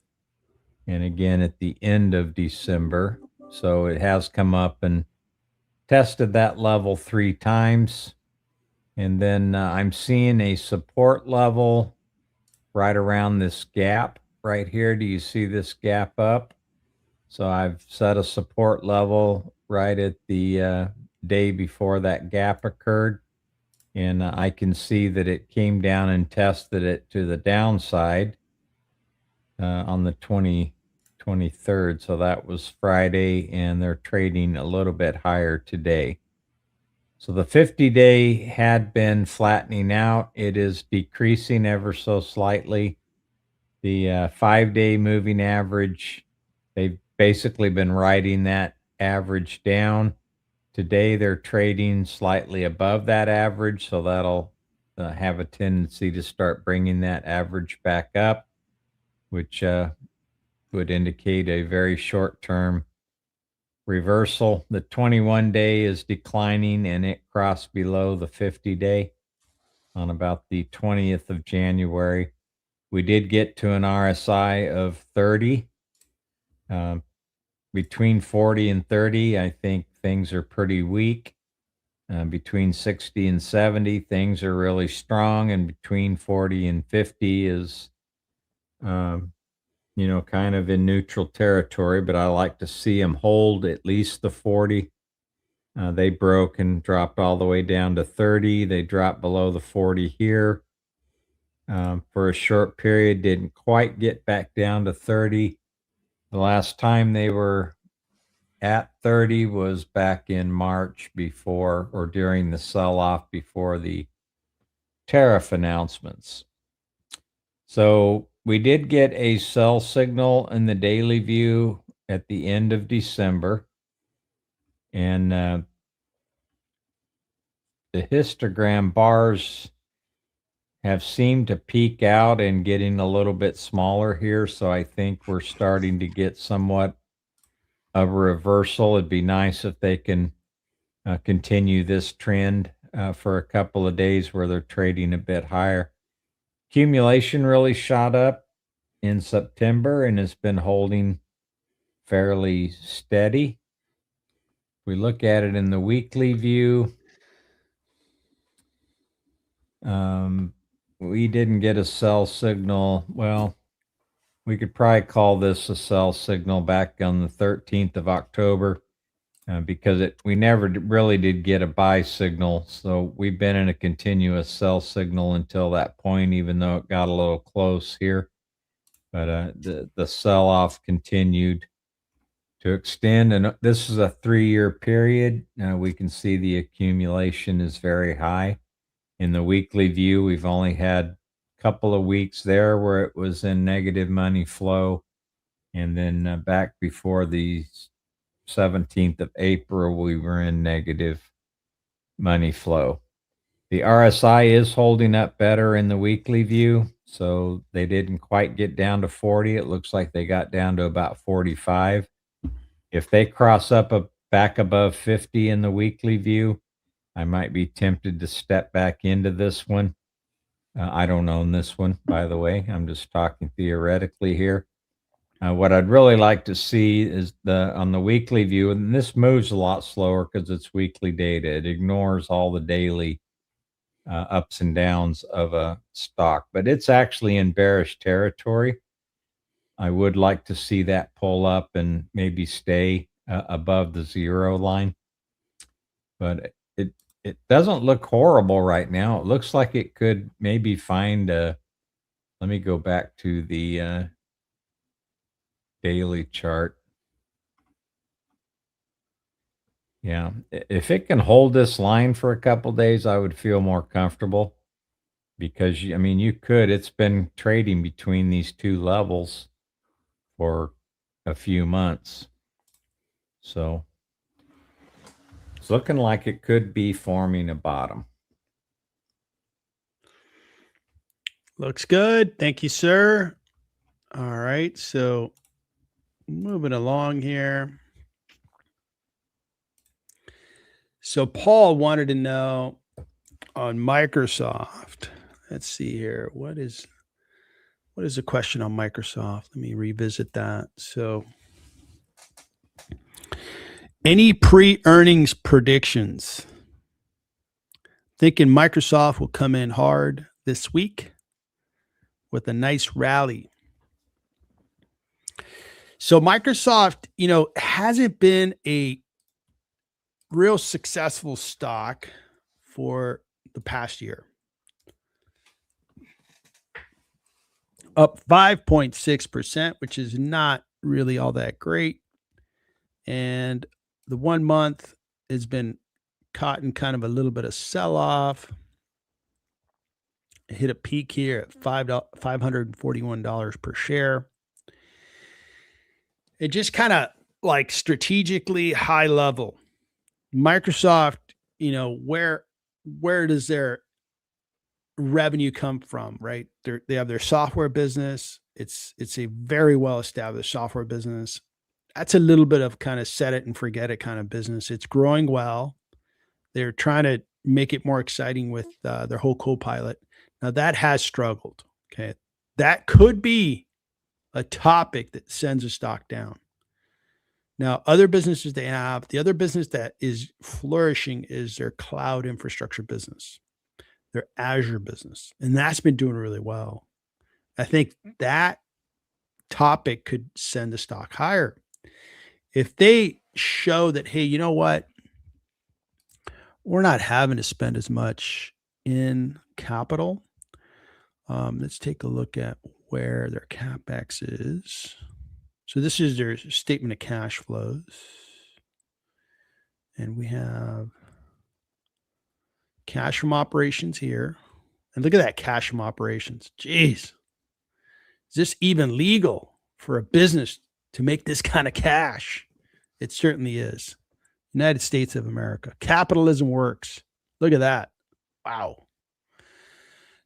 and again at the end of December. So it has come up and tested that level 3 times. And then I'm seeing a support level right around this gap right here. Do you see this gap up? So I've set a support level right at the day before that gap occurred. And I can see that it came down and tested it to the downside on the 23rd. So that was Friday, and they're trading a little bit higher today. So the 50-day had been flattening out. It is decreasing ever so slightly. The 5-day moving average, they've basically been riding that average down. Today they're trading slightly above that average, so that'll have a tendency to start bringing that average back up, which would indicate a very short-term reversal. The 21-day is declining, and it crossed below the 50-day on about the 20th of January. We did get to an RSI of 30. Between 40 and 30, I think things are pretty weak. Between 60 and 70, things are really strong. And between 40 and 50 is, kind of in neutral territory. But I like to see them hold at least the 40. They broke and dropped all the way down to 30. They dropped below the 40 here. For a short period, didn't quite get back down to 30. The last time they were at 30 was back in March before or during the sell-off before the tariff announcements. So we did get a sell signal in the daily view at the end of December. And the histogram bars have seemed to peak out and getting a little bit smaller here. So I think we're starting to get somewhat of a reversal. It'd be nice if they can continue this trend for a couple of days where they're trading a bit higher. Accumulation really shot up in September and has been holding fairly steady. If we look at it in the weekly view, we didn't get a sell signal. Well, we could probably call this a sell signal back on the 13th of October because we never really did get a buy signal. So we've been in a continuous sell signal until that point, even though it got a little close here. But the sell-off continued to extend, and this is a 3-year period. We can see the accumulation is very high. In the weekly view, we've only had a couple of weeks there where it was in negative money flow, and then back before the 17th of April, we were in negative money flow. The RSI is holding up better in the weekly view, so they didn't quite get down to 40. It looks like they got down to about 45. If they cross up back above 50 in the weekly view, I might be tempted to step back into this one. I don't own this one, by the way. I'm just talking theoretically here. What I'd really like to see is on the weekly view, and this moves a lot slower because it's weekly data. It ignores all the daily ups and downs of a stock, but it's actually in bearish territory. I would like to see that pull up and maybe stay above the 0 line, but it doesn't look horrible right now. It looks like it could maybe find let me go back to the daily chart. Yeah, if it can hold this line for a couple days, I would feel more comfortable because it's been trading between these two levels for a few months. So it's looking like it could be forming a bottom. Looks good. Thank you, sir. All right. So moving along here. So Paul wanted to know on Microsoft. Let's see here. What is the question on Microsoft? Let me revisit that. So any pre-earnings predictions? Thinking Microsoft will come in hard this week with a nice rally. So Microsoft, hasn't been a real successful stock for the past year. Up 5.6%, which is not really all that great. And the 1 month has been caught in kind of a little bit of sell off. It hit a peak here at $541 per share. It just kind of like strategically high level. Microsoft, where does their revenue come from, right? They have their software business. It's a very well established software business. That's a little bit of kind of set it and forget it kind of business. It's growing well. They're trying to make it more exciting with their whole Copilot. Now that has struggled. Okay, that could be a topic that sends a stock down. Now, other businesses they have, the other business that is flourishing is their cloud infrastructure business, their Azure business, and that's been doing really well. I think that topic could send the stock higher. If they show that, hey, you know what? We're not having to spend as much in capital. Let's take a look at where their CapEx is. So this is their statement of cash flows. And we have cash from operations here. And look at that cash from operations. Jeez. Is this even legal for a business to make this kind of cash? It certainly is. United States of America. Capitalism works. Look at that. Wow.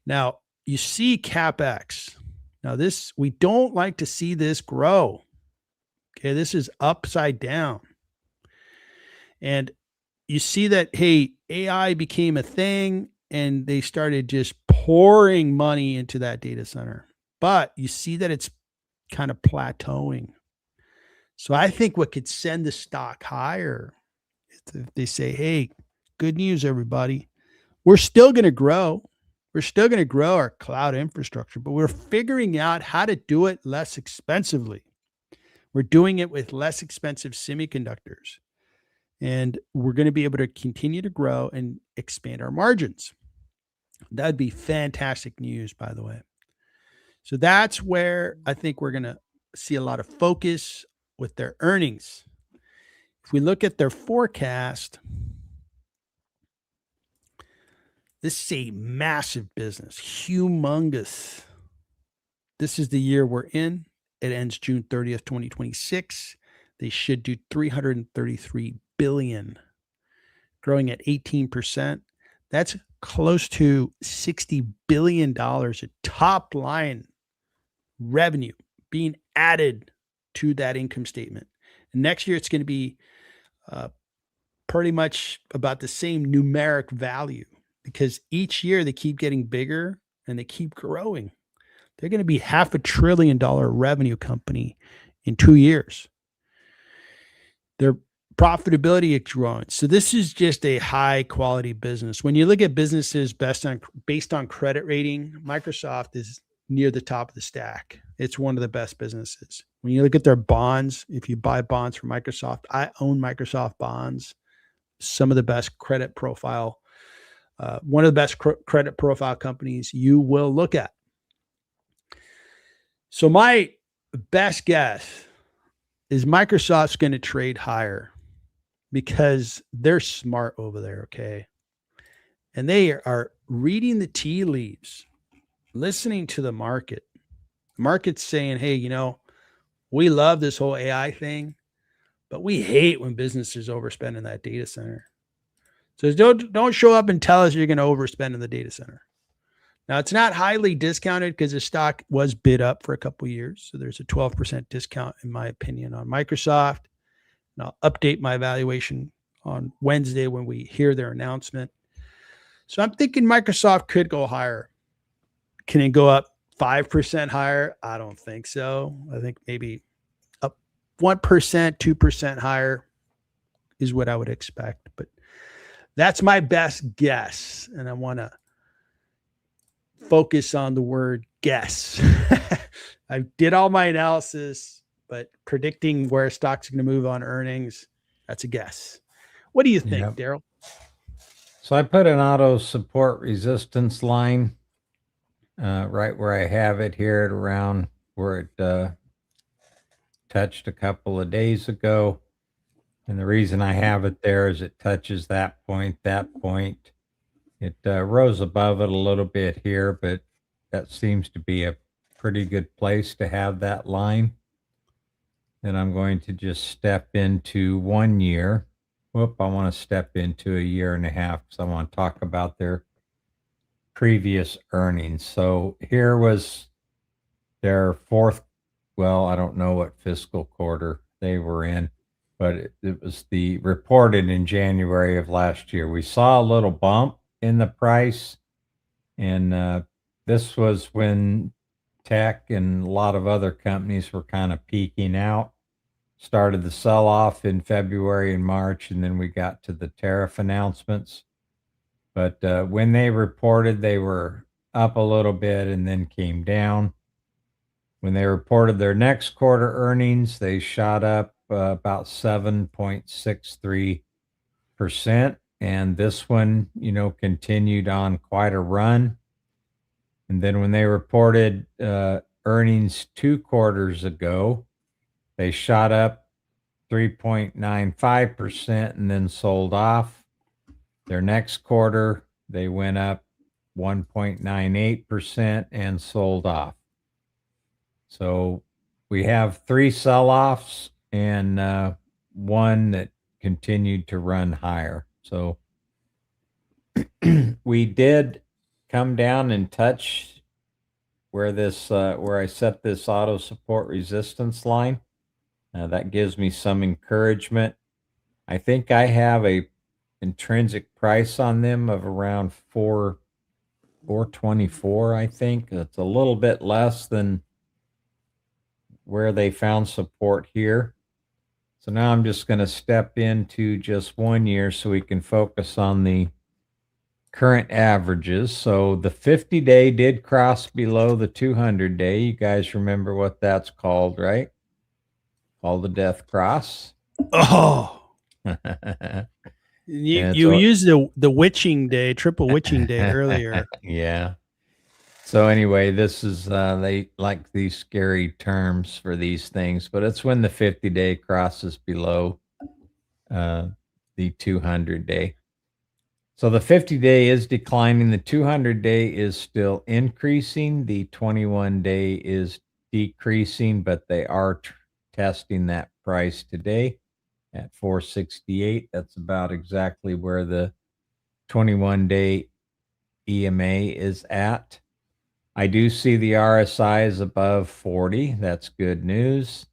Now, you see CapEx. Now, this, we don't like to see this grow. Okay, this is upside down. And you see that, hey, AI became a thing and they started just pouring money into that data center. But you see that it's kind of plateauing. So I think what could send the stock higher is if they say, hey, good news, everybody. We're still going to grow. We're still going to grow our cloud infrastructure, but we're figuring out how to do it less expensively. We're doing it with less expensive semiconductors. And we're going to be able to continue to grow and expand our margins. That'd be fantastic news, by the way. So that's where I think we're going to see a lot of focus with their earnings. If we look at their forecast, this is a massive business, humongous. This is the year we're in. It ends June 30th, 2026. They should do $333 billion, growing at 18%. That's close to $60 billion at top line revenue being added to that income statement. And next year, it's going to be pretty much about the same numeric value because each year they keep getting bigger and they keep growing. They're going to be $500 billion revenue company in 2 years. Their profitability is growing. So this is just a high quality business. When you look at businesses based on credit rating, Microsoft is near the top of the stack. It's one of the best businesses. When you look at their bonds, if you buy bonds from Microsoft, I own Microsoft bonds, some of the best credit profile, one of the best credit profile companies you will look at. So my best guess is Microsoft's going to trade higher because they're smart over there, okay? And they are reading the tea leaves, listening to the market. The market's saying, hey, we love this whole AI thing, but we hate when businesses overspend in that data center. So don't show up and tell us you're going to overspend in the data center. Now, it's not highly discounted because the stock was bid up for a couple of years. So there's a 12% discount, in my opinion, on Microsoft. And I'll update my valuation on Wednesday when we hear their announcement. So I'm thinking Microsoft could go higher. Can it go up 5% higher? I don't think so. I think maybe up 1%, 2% higher is what I would expect. But that's my best guess. And I want to focus on the word guess. I did all my analysis, but predicting where stocks are going to move on earnings, that's a guess. What do you think, Yep. Darryl? So I put an auto support resistance line right where I have it here at around where it touched a couple of days ago. And the reason I have it there is it touches that point, that point. It rose above it a little bit here, but that seems to be a pretty good place to have that line. Then I'm going to just step into 1 year. Whoop, I want to step into a year and a half because I want to talk about their previous earnings. So here was their fourth, well, I don't know what fiscal quarter they were in, but it was the reported in January of last year. We saw a little bump in the price, and this was when tech and a lot of other companies were kind of peaking out. Started the sell off in February and March, and then we got to the tariff announcements. But when they reported, they were up a little bit and then came down. When they reported their next quarter earnings, they shot up about 7.63%. And this one, continued on quite a run. And then when they reported earnings 2 quarters ago, they shot up 3.95% and then sold off. Their next quarter, they went up 1.98% and sold off. So we have 3 sell-offs and one that continued to run higher. So we did come down and touch where I set this auto support resistance line. That gives me some encouragement. I think I have a intrinsic price on them of around 424. I think it's a little bit less than where they found support here. So now I'm just going to step into just 1 year so we can focus on the current averages. So the 50-day did cross below the 200-day. You guys remember what that's called, right? Called the death cross. Oh, you used the witching day, triple witching day earlier. Yeah. So anyway, this is they like these scary terms for these things, but it's when the 50-day crosses below the 200-day. So the 50-day is declining. The 200-day is still increasing. The 21-day is decreasing, but they are testing that price today at 468. That's about exactly where the 21-day EMA is at. I do see the RSI is above 40. That's good news.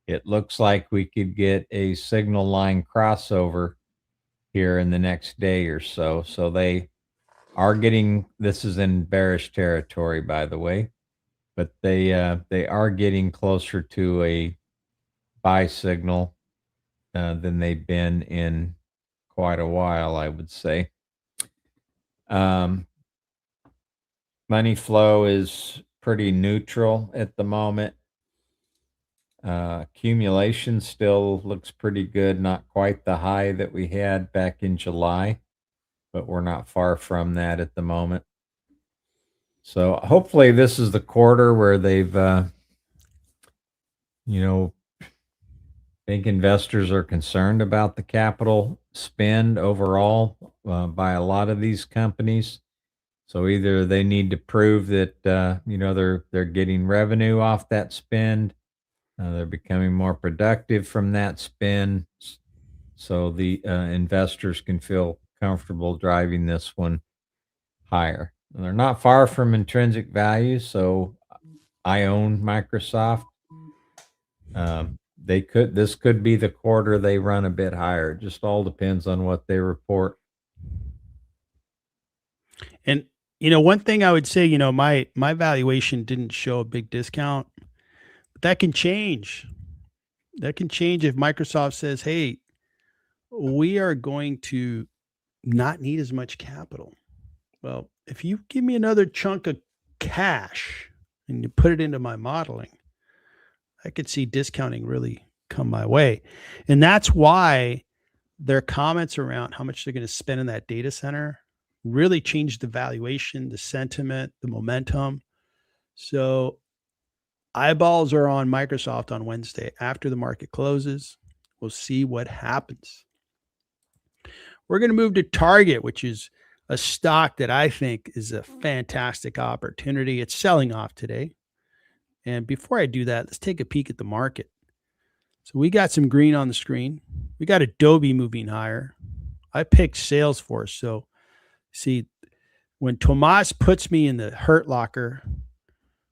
It looks like we could get a signal line crossover here in the next day or so. So they are getting, this is in bearish territory, by the way, but they are getting closer to a buy signal than they've been in quite a while, I would say. Money flow is pretty neutral at the moment. Accumulation still looks pretty good, not quite the high that we had back in July, but we're not far from that at the moment. So hopefully this is the quarter where they've, think investors are concerned about the capital spend overall by a lot of these companies. So either they need to prove that they're getting revenue off that spend, they're becoming more productive from that spend, so the investors can feel comfortable driving this one higher. And they're not far from intrinsic value, so I own Microsoft. This could be the quarter they run a bit higher. It just all depends on what they report. And one thing I would say, my valuation didn't show a big discount, but that can change. That can change if Microsoft says, "Hey, we are going to not need as much capital." Well, if you give me another chunk of cash and you put it into my modeling, I could see discounting really come my way. And that's why their comments around how much they're going to spend in that data center really changed the valuation, the sentiment, the momentum. So Eyeballs are on Microsoft on Wednesday. After the market closes, we'll see what happens. We're going to move to Target, which is a stock that I think is a fantastic opportunity. It's selling off today. And before I do that, let's take a peek at the market. So we got some green on the screen. We got Adobe moving higher. I picked Salesforce. So see, when Tomas puts me in the hurt locker,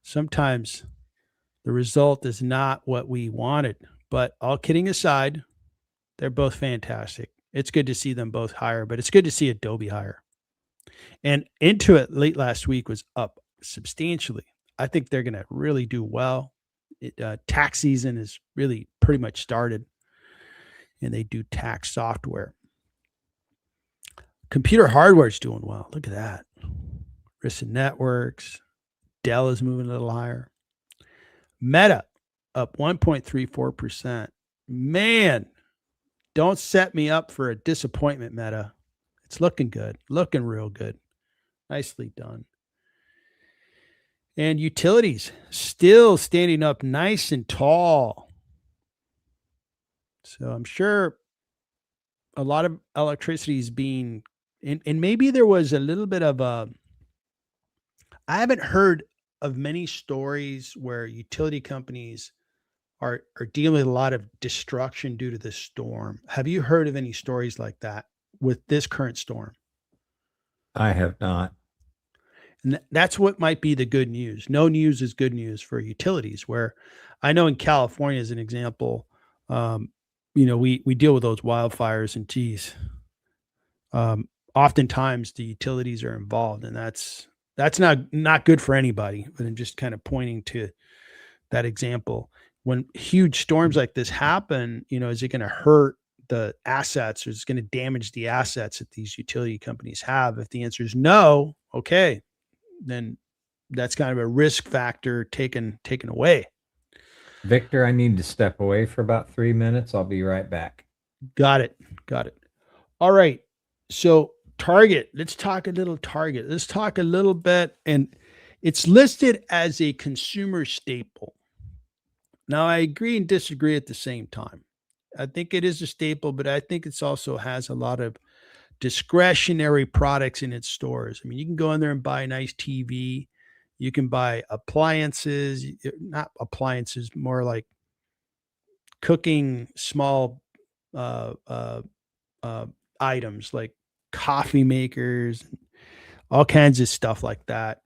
sometimes the result is not what we wanted. But all kidding aside, they're both fantastic. It's good to see them both higher, but it's good to see Adobe higher. And Intuit late last week was up substantially. I think they're going to really do well. Tax season is really pretty much started, and they do tax software. Computer hardware is doing well. Look at that. Arista Networks. Dell is moving a little higher. Meta up 1.34%. Man, don't set me up for a disappointment, Meta. It's looking good, looking real good. Nicely done. And utilities still standing up nice and tall. So I'm sure a lot of electricity is being, and maybe there was a little bit of a, I haven't heard of many stories where utility companies are dealing with a lot of destruction due to the storm. Have you heard of any stories like that with this current storm? I have not. And that's what might be the good news. No news is good news for utilities, where I know in California, as an example, we deal with those wildfires, and geez, oftentimes the utilities are involved, and that's not good for anybody. But I'm just kind of pointing to that example. When huge storms like this happen, is it going to hurt the assets, or is it going to damage the assets that these utility companies have? If the answer is no, okay, then that's kind of a risk factor taken away. Victor, I need to step away for about 3 minutes. I'll be right back. Got it. All right. So Target, let's talk a little Target. Let's talk a little bit, and it's listed as a consumer staple. Now, I agree and disagree at the same time. I think it is a staple, but I think it's also has a lot of discretionary products in its stores. I mean, you can go in there and buy a nice TV. You can buy appliances, not appliances, more like cooking small items like coffee makers, all kinds of stuff like that.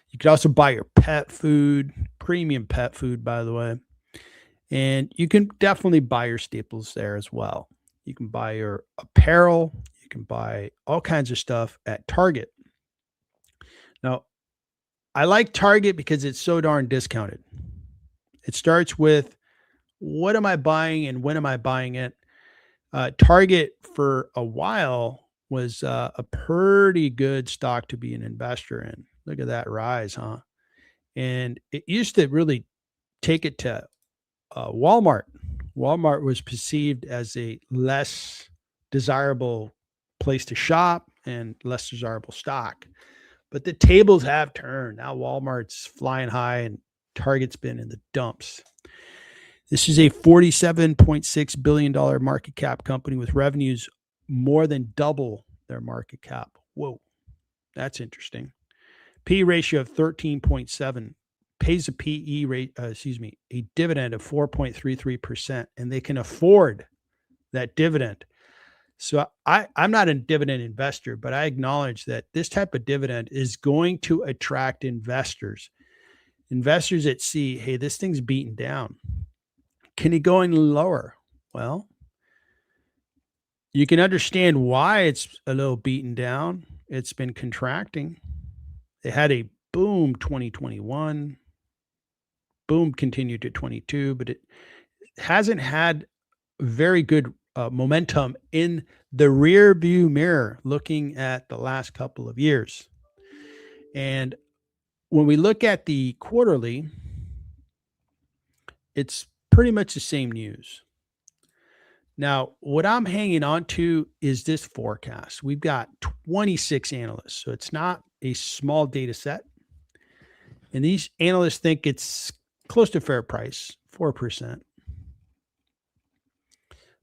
You could also buy your pet food, premium pet food, by the way. And you can definitely buy your staples there as well. You can buy your apparel. You can buy all kinds of stuff at Target. Now, I like Target because it's so darn discounted. It starts with, what am I buying and when am I buying it? Target for a while was a pretty good stock to be an investor in. Look at that rise, huh? And it used to really take it to Walmart. Walmart was perceived as a less desirable place to shop and less desirable stock. But the tables have turned. Now Walmart's flying high and Target's been in the dumps. This is a $47.6 billion market cap company with revenues more than double their market cap. Whoa, that's interesting. P ratio of 13.7, pays a PE rate, a dividend of 4.33%, and they can afford that dividend. So I'm not a dividend investor, but I acknowledge that this type of dividend is going to attract investors that see, hey, this thing's beaten down. Can it go any lower? Well, you can understand why it's a little beaten down. It's been contracting. They had a boom 2021. Boom continued to 22, but it hasn't had very good momentum in the rear view mirror looking at the last couple of years. And when we look at the quarterly, it's pretty much the same news. Now, what I'm hanging on to is this forecast. We've got 26 analysts, so it's not a small data set. And these analysts think it's close to fair price, 4%.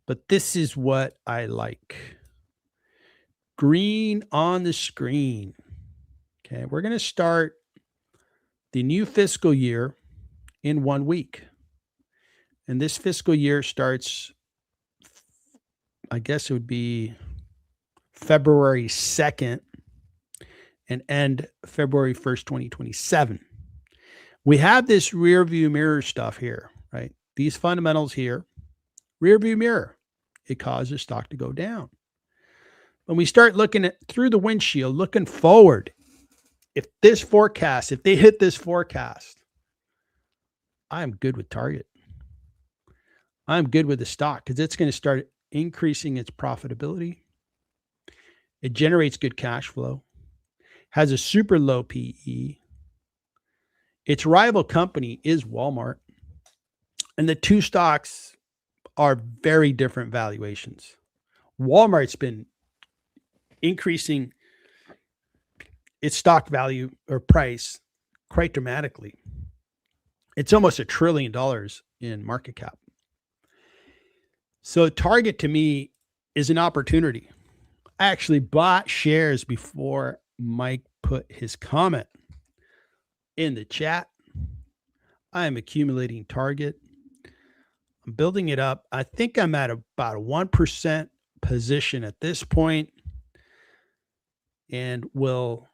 But this is what I like. Green on the screen. Okay, we're going to start the new fiscal year in 1 week. And this fiscal year starts, I guess it would be February 2nd and end February 1st, 2027. We have this rear view mirror stuff here, right? These fundamentals here, rear view mirror, it causes stock to go down. When we start looking at through the windshield, looking forward, if they hit this forecast, I'm good with Target. I'm good with the stock because it's going to start increasing its profitability. It generates good cash flow, has a super low PE. Its rival company is Walmart. And the two stocks are very different valuations. Walmart's been increasing its stock value or price quite dramatically. It's almost $1 trillion in market cap. So Target to me is an opportunity. I actually bought shares before Mike put his comment in the chat. I am accumulating Target. I'm building it up. I think I'm at about a 1% position at this point, and will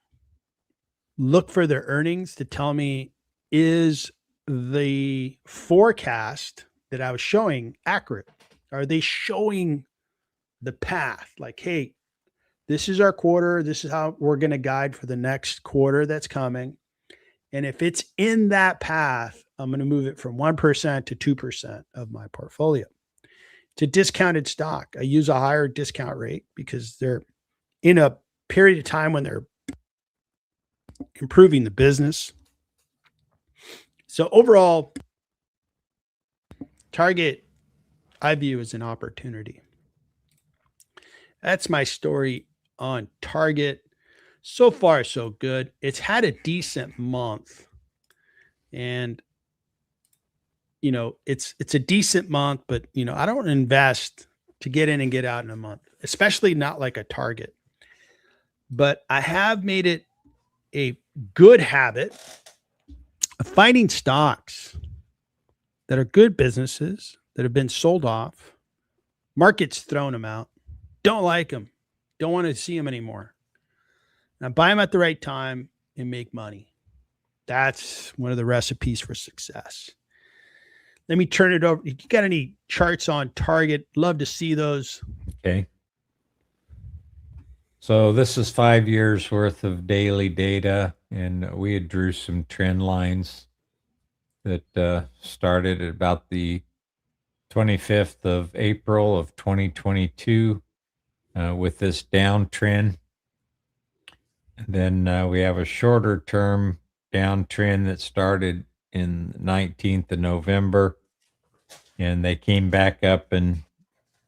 look for their earnings to tell me, is the forecast that I was showing accurate? Are they showing the path? Like, hey, this is our quarter. This is how we're going to guide for the next quarter that's coming. And if it's in that path, I'm going to move it from 1% to 2% of my portfolio. It's a discounted stock. I use a higher discount rate because they're in a period of time when they're improving the business. So overall, Target, I view as an opportunity. That's my story on Target. So far, so good. It's had a decent month. And, it's a decent month, but, I don't invest to get in and get out in a month, especially not like a Target. But I have made it a good habit of finding stocks that are good businesses that have been sold off. Market's thrown them out. Don't like them. Don't want to see them anymore. Now buy them at the right time and make money. That's one of the recipes for success. Let me turn it over. You got any charts on Target? Love to see those. Okay. So this is 5 years worth of daily data, and we had drew some trend lines that started at about the 25th of April of 2022 with this downtrend. And then we have a shorter term downtrend that started in 19th of November, and they came back up and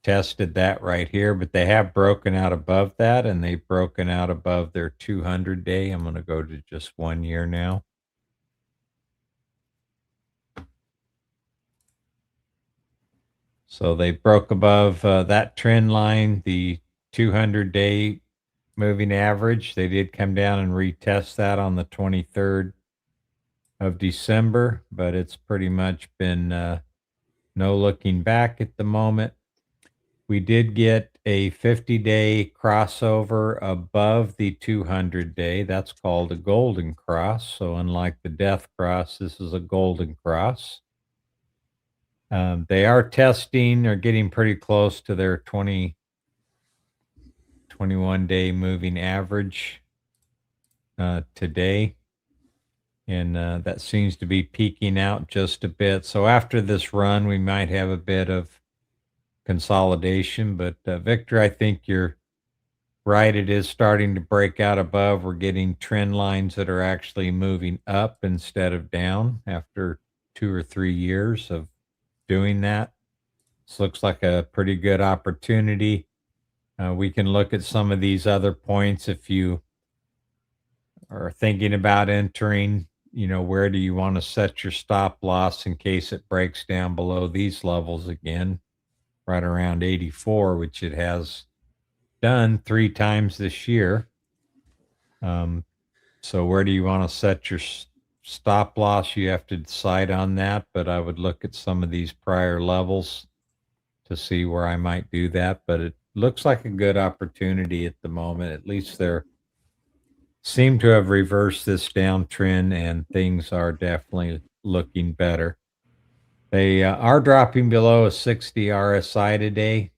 tested that right here, but they have broken out above that, and they've broken out above their 200-day. I'm going to go to just 1 year now. So they broke above that trend line, the 200-day moving average. They did come down and retest that on the 23rd of December, but it's pretty much been no looking back at the moment. We did get a 50-day crossover above the 200-day. That's called a golden cross. So unlike the death cross, this is a golden cross. They are testing or getting pretty close to their 21-day moving average today. And that seems to be peaking out just a bit. So after this run, we might have a bit of consolidation. But Victor, I think you're right. It is starting to break out above. We're getting trend lines that are actually moving up instead of down after 2 or 3 years of doing that. This looks like a pretty good opportunity. We can look at some of these other points if you are thinking about entering where do you want to set your stop loss in case it breaks down below these levels again, right around 84, which it has done 3 times this year. So where do you want to set your stop loss? You have to decide on that, but I would look at some of these prior levels to see where I might do that. But it looks like a good opportunity at the moment. At least they're seem to have reversed this downtrend and things are definitely looking better. They are dropping below a 60 RSI today.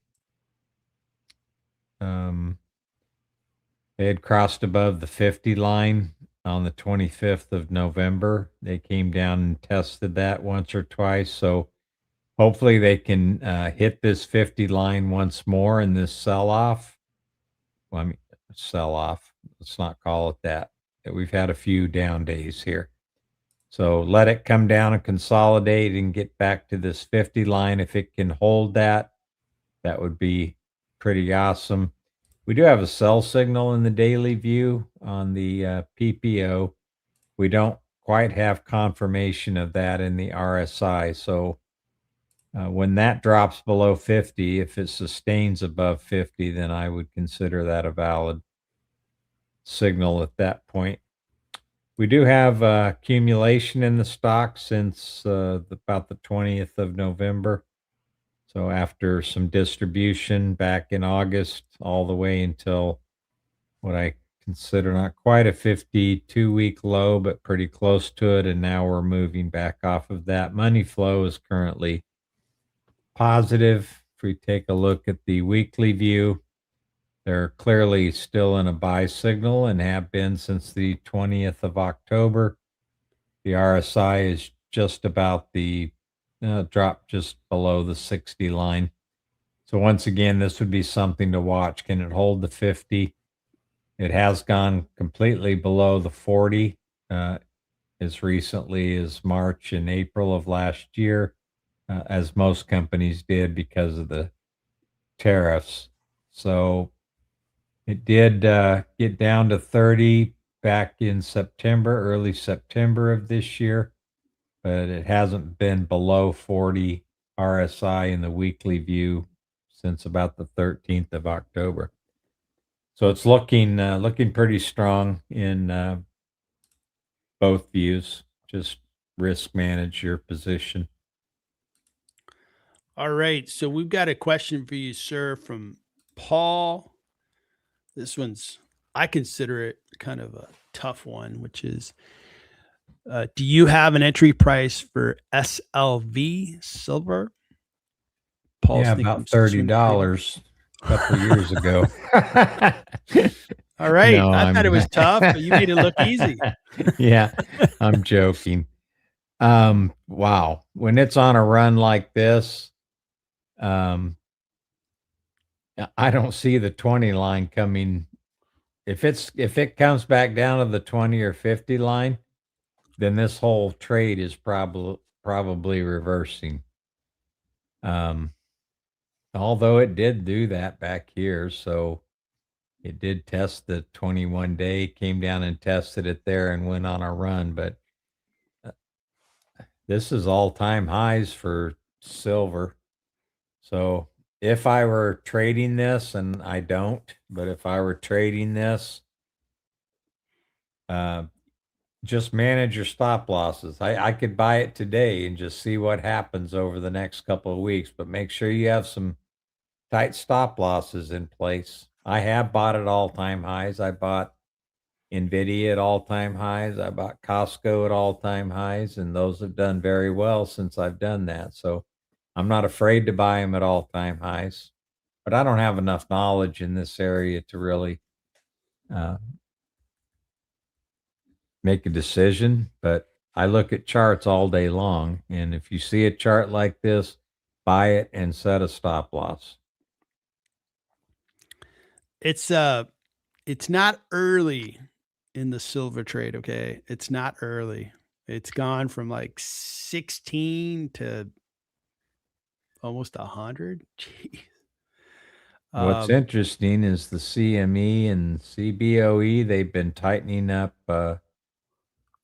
They had crossed above the 50 line on the 25th of November. They came down and tested that once or twice. So hopefully they can hit this 50 line once more in this sell off. Well, I mean, sell off. Let's not call it that. We've had a few down days here. So let it come down and consolidate and get back to this 50 line. If it can hold that, that would be pretty awesome. We do have a sell signal in the daily view on the PPO. We don't quite have confirmation of that in the RSI. So when that drops below 50, if it sustains above 50, then I would consider that a valid signal at that point. We do have accumulation in the stock since about the 20th of November. So after some distribution back in August, all the way until what I consider not quite a 52-week low, but pretty close to it. And now we're moving back off of that. Money flow is currently positive. If we take a look at the weekly view, they're clearly still in a buy signal and have been since the 20th of October. The RSI is just about the drop just below the 60 line. So once again, this would be something to watch. Can it hold the 50? It has gone completely below the 40 as recently as March and April of last year, as most companies did because of the tariffs. So it did get down to 30 back in September, early September of this year, but it hasn't been below 40 RSI in the weekly view since about the 13th of October. So it's looking pretty strong in both views. Just risk manage your position. All right. So we've got a question for you, sir, from Paul. This one's, I consider it kind of a tough one, which is, do you have an entry price for SLV silver? Paul's Yeah, thinking about $30 a couple years ago. All right. No, I thought it was tough, but you made it look easy. Yeah, I'm joking. Wow. When it's on a run like this, I don't see the 20 line coming. If it comes back down to the 20 or 50 line, then this whole trade is probably reversing. Although it did do that back here, so it did test the 21 day, came down and tested it there and went on a run, but this is all-time highs for silver. So if I were trading this, and I don't, but if I were trading this, just manage your stop losses. I could buy it today and just see what happens over the next couple of weeks, but make sure you have some tight stop losses in place. I have bought at all-time highs. I bought NVIDIA at all-time highs. I bought Costco at all-time highs, and those have done very well since I've done that. So I'm not afraid to buy them at all-time highs, but I don't have enough knowledge in this area to really make a decision. But I look at charts all day long, and if you see a chart like this, buy it and set a stop loss. It's not early in the silver trade, okay? It's not early. It's gone from like 16 to almost 100. Jeez. What's interesting is the CME and CBOE, they've been tightening up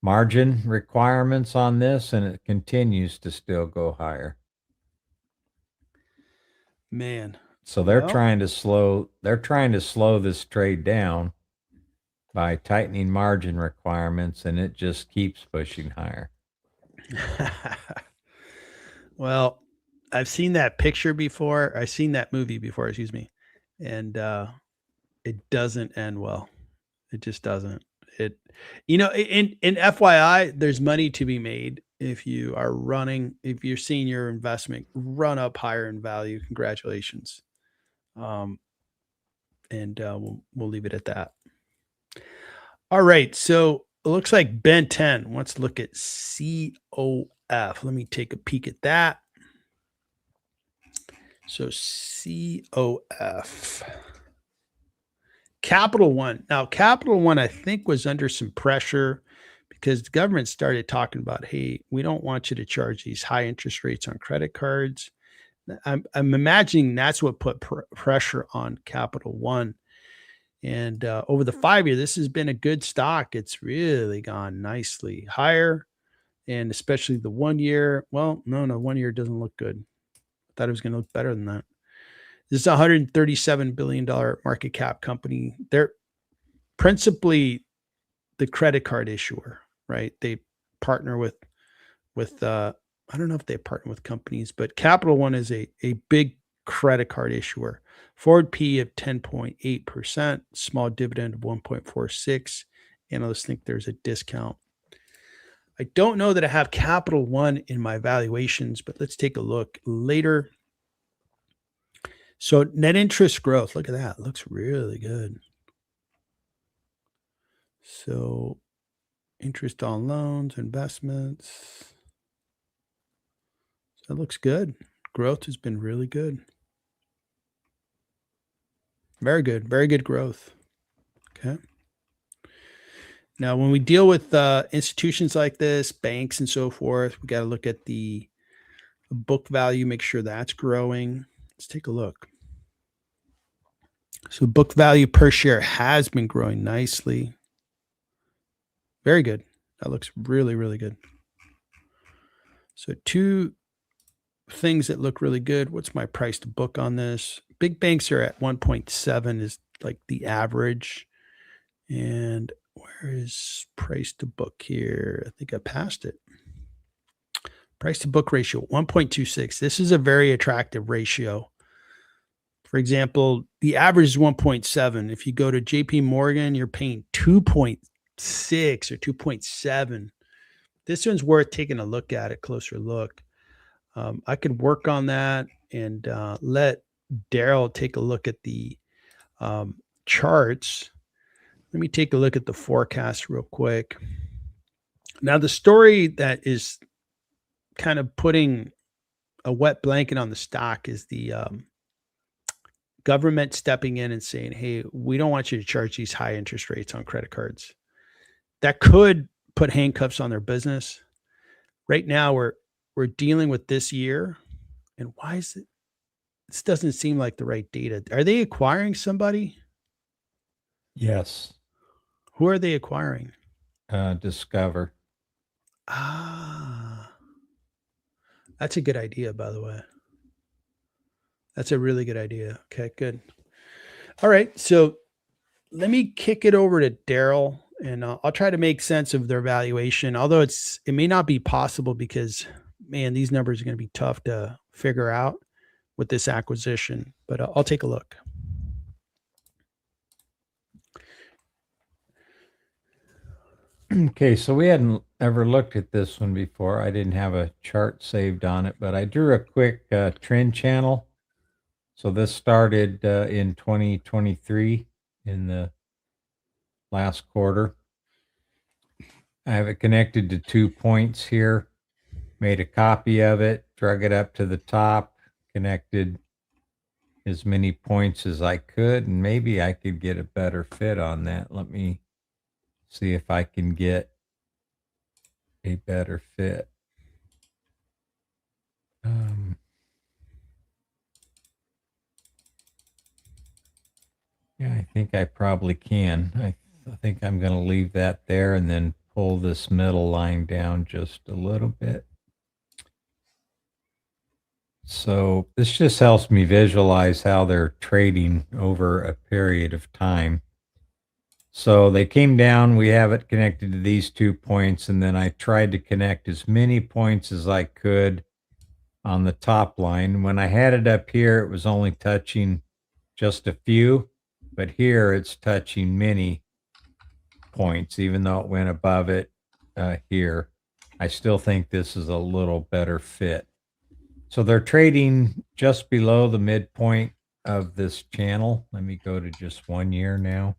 margin requirements on this, and it continues to still go higher. Man. So they're Well, trying to slow this trade down by tightening margin requirements, and it just keeps pushing higher. well, I've seen that picture before. I've seen that movie before, excuse me. And it doesn't end well. It just doesn't. It in FYI, there's money to be made if you are running, if you're seeing your investment run up higher in value. Congratulations. Um, and we'll leave it at that. All right. So it looks like Ben 10 wants to look at COF. Let me take a peek at that. So COF. Capital One. Now, Capital One, I think, was under some pressure because the government started talking about, hey, we don't want you to charge these high interest rates on credit cards. I'm imagining that's what put pressure on Capital One. And over the 5 year, this has been a good stock. It's really gone nicely higher. And especially the 1 year. Well, no, 1 year doesn't look good. I thought it was going to look better than that. This is a $137 billion market cap company. They're principally the credit card issuer, right? They partner with I don't know if they partner with companies, but Capital One is a big credit card issuer. Forward P of 10.8%, small dividend of 1.46. Analysts think there's a discount. I don't know that I have Capital One in my valuations, but let's take a look later. So net interest growth, look at that. Looks really good. So interest on loans, investments. So it looks good. Growth has been really good. Very good. Very good growth. Okay. Now, when we deal with institutions like this, banks and so forth, we got to look at the book value, make sure that's growing. Let's take a look. So book value per share has been growing nicely. Very good. That looks really, really good. So two things that look really good. What's my price to book on this? Big banks are at 1.7 is like the average. And where is price to book here? I think I passed it. Price to book ratio 1.26. This is a very attractive ratio. For example, the average is 1.7. If you go to JP Morgan, you're paying 2.6 or 2.7. This one's worth taking a look at, a closer look. I could work on that and let Darryl take a look at the charts. Let me take a look at the forecast real quick. Now, the story that is kind of putting a wet blanket on the stock is the government stepping in and saying, hey, we don't want you to charge these high interest rates on credit cards. That could put handcuffs on their business. Right now, we're dealing with this year. And why is it? This doesn't seem like the right data. Are they acquiring somebody? Yes. Who are they acquiring? Discover. Ah, that's a good idea, by the way. That's a really good idea. Okay, good. All right. So let me kick it over to Darryl and I'll try to make sense of their valuation. Although it may not be possible because, man, these numbers are going to be tough to figure out with this acquisition, but I'll take a look. Okay, so we hadn't ever looked at this one before. I didn't have a chart saved on it, but I drew a quick trend channel. So this started in 2023 in the last quarter. I have it connected to 2 points here, made a copy of it, drug it up to the top, connected as many points as I could, and maybe I could get a better fit on that. Let me see if I can get a better fit. Yeah, I think I probably can. I think I'm going to leave that there and then pull this middle line down just a little bit. So this just helps me visualize how they're trading over a period of time. So they came down, we have it connected to these 2 points, and then I tried to connect as many points as I could on the top line. When I had it up here, it was only touching just a few, but here it's touching many points, even though it went above it here. I still think this is a little better fit. So they're trading just below the midpoint of this channel. Let me go to just 1 year now.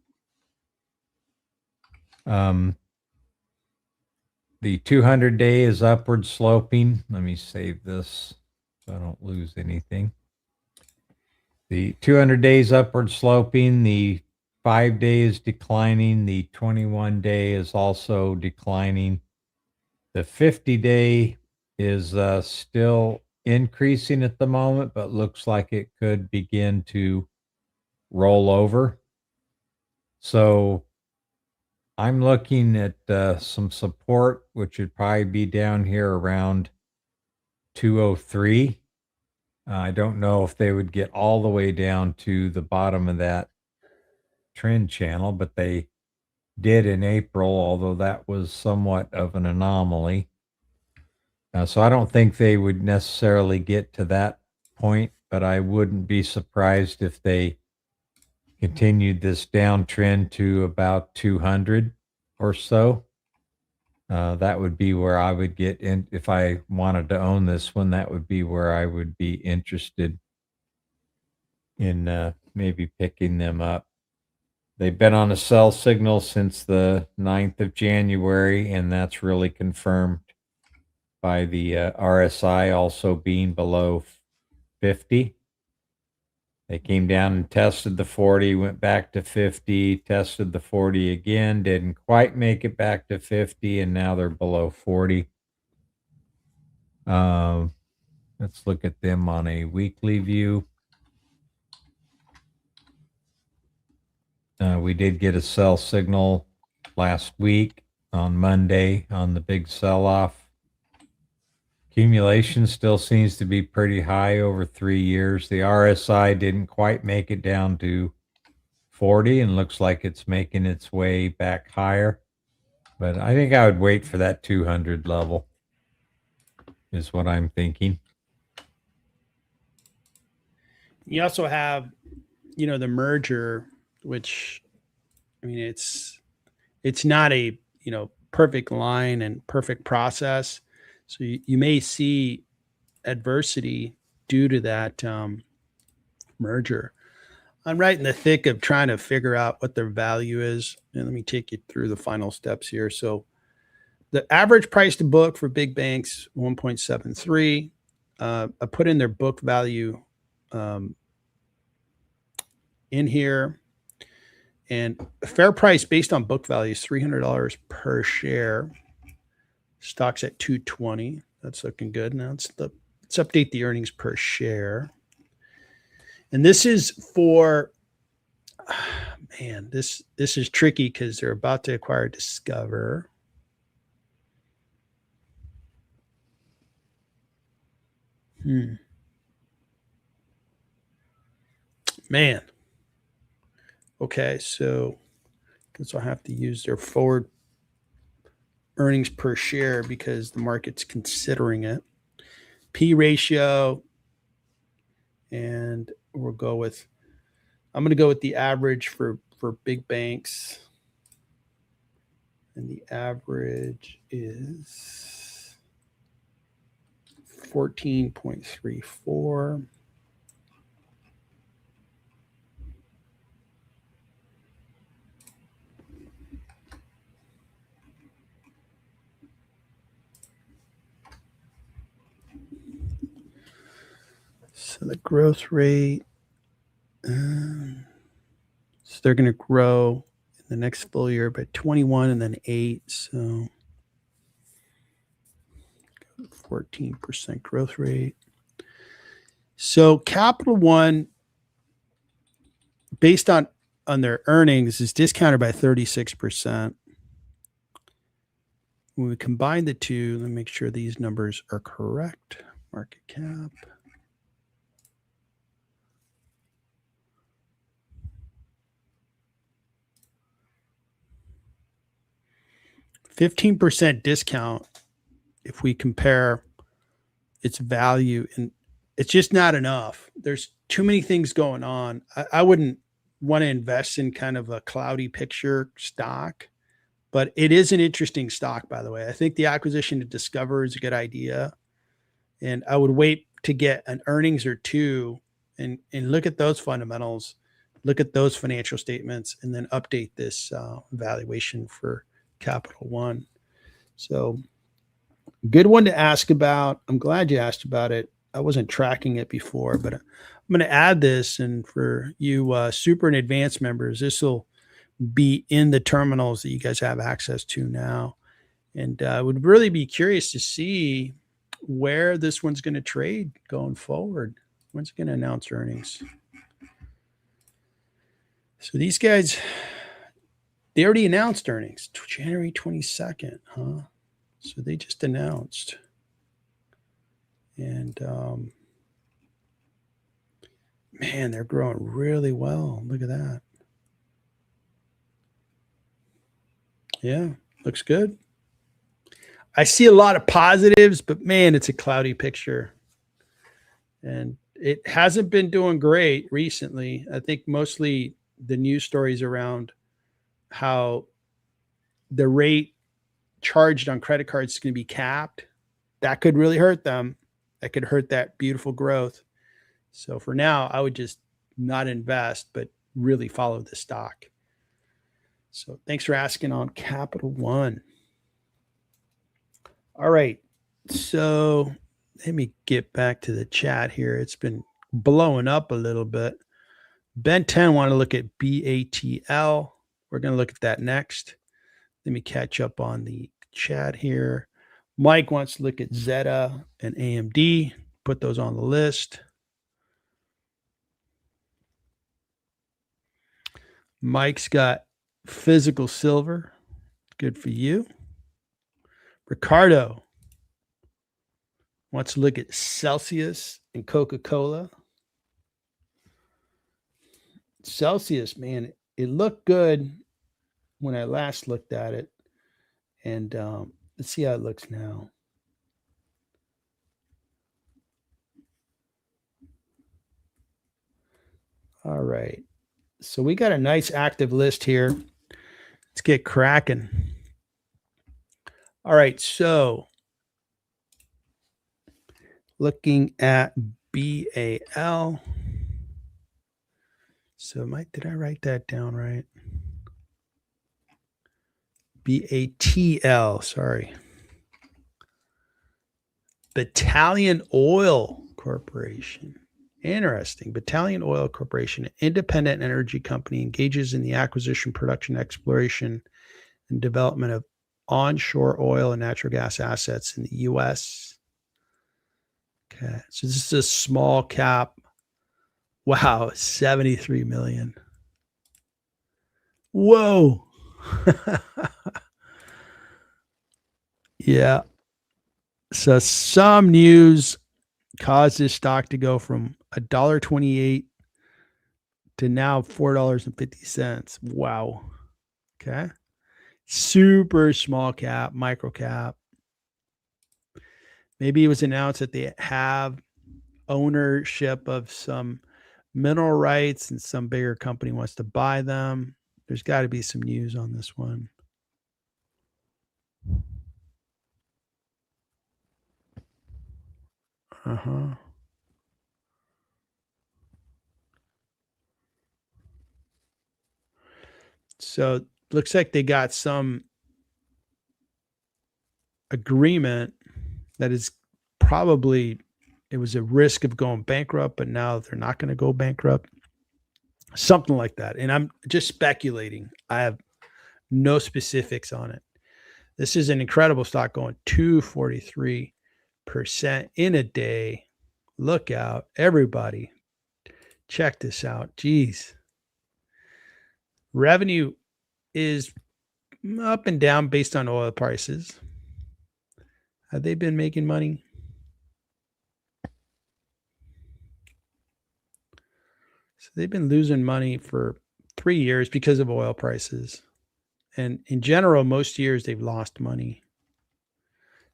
The 200-day is upward sloping. Let me save this so I don't lose anything. The 200-day is upward sloping. The 5-day is declining. The 21-day is also declining. The 50-day is still increasing at the moment, but looks like it could begin to roll over. So I'm looking at some support, which would probably be down here around 203. I don't know if they would get all the way down to the bottom of that trend channel, but they did in April, although that was somewhat of an anomaly. So I don't think they would necessarily get to that point, but I wouldn't be surprised if they continued this downtrend to about 200 or so. That would be where I would get in. If I wanted to own this one, that would be where I would be interested in maybe picking them up. They've been on a sell signal since the 9th of January, and that's really confirmed by the RSI also being below 50. They came down and tested the 40, went back to 50, tested the 40 again, didn't quite make it back to 50, and now they're below 40. Let's look at them on a weekly view. We did get a sell signal last week on Monday on the big sell-off. Accumulation still seems to be pretty high over 3 years. The RSI didn't quite make it down to 40 and looks like it's making its way back higher. But I think I would wait for that 200 level is what I'm thinking. You also have, the merger, which, I mean, it's not a, perfect line and perfect process. So you may see adversity due to that merger. I'm right in the thick of trying to figure out what their value is. And let me take you through the final steps here. So the average price to book for big banks, 1.73. I put in their book value in here. And a fair price based on book value is $300 per share. Stock's at 220. That's looking good. Now let's update the earnings per share. And this is for, this is tricky because they're about to acquire Discover. Man. Okay, so guess I'll have to use their forward earnings per share because the market's considering it. P ratio, and I'm going to go with the average for big banks. And the average is 14.34. So the growth rate, so they're going to grow in the next full year by 21 and then 8. So 14% growth rate. So Capital One, based on their earnings, is discounted by 36%. when we combine the two, let me make sure these numbers are correct. Market cap. $15% discount if we compare its value, and it's just not enough. There's too many things going on. I wouldn't want to invest in kind of a cloudy picture stock, but it is an interesting stock, by the way. I think the acquisition to Discover is a good idea, and I would wait to get an earnings or two and look at those fundamentals, look at those financial statements, and then update this valuation for Capital One. So good one to ask about. I'm glad you asked about it. I wasn't tracking it before, but I'm going to add this. And for you super and advanced members, this will be in the terminals that you guys have access to now. And I would really be curious to see where this one's going to trade going forward. When's it going to announce earnings? So these guys, they already announced earnings, January 22nd, huh? So they just announced. And man, they're growing really well. Look at that. Yeah, looks good. I see a lot of positives, but man, it's a cloudy picture. And it hasn't been doing great recently. I think mostly the news stories around how the rate charged on credit cards is going to be capped. That could really hurt them. That could hurt that beautiful growth. So for now, I would just not invest, but really follow the stock. So thanks for asking on Capital One. All right. So let me get back to the chat here. It's been blowing up a little bit. Ben 10 want to look at BATL. We're going to look at that next. Let me catch up on the chat here. Mike wants to look at Zeta and AMD. Put those on the list. Mike's got physical silver. Good for you. Ricardo wants to look at Celsius and Coca-Cola. Celsius, man, it looked good when I last looked at it. And let's see how it looks now. All right. So we got a nice active list here. Let's get cracking. All right. So looking at BAL. So did I write that down right? BATL, sorry. Battalion Oil Corporation. Interesting. Battalion Oil Corporation, an independent energy company, engages in the acquisition, production, exploration, and development of onshore oil and natural gas assets in the U.S. Okay. So this is a small cap. Wow, 73 million. Whoa. Yeah. So some news caused this stock to go from $1.28 to now $4.50. Wow. Okay. Super small cap, micro cap. Maybe it was announced that they have ownership of some mineral rights and some bigger company wants to buy them. There's got to be some news on this one. Uh-huh. So looks like they got some agreement that is probably, it was a risk of going bankrupt, but now they're not going to go bankrupt. Something like that. And I'm just speculating. I have no specifics on it. This is an incredible stock going 243% in a day. Look out, everybody. Check this out. Geez. Revenue is up and down based on oil prices. Have they been making money? So they've been losing money for 3 years because of oil prices. And in general, most years they've lost money.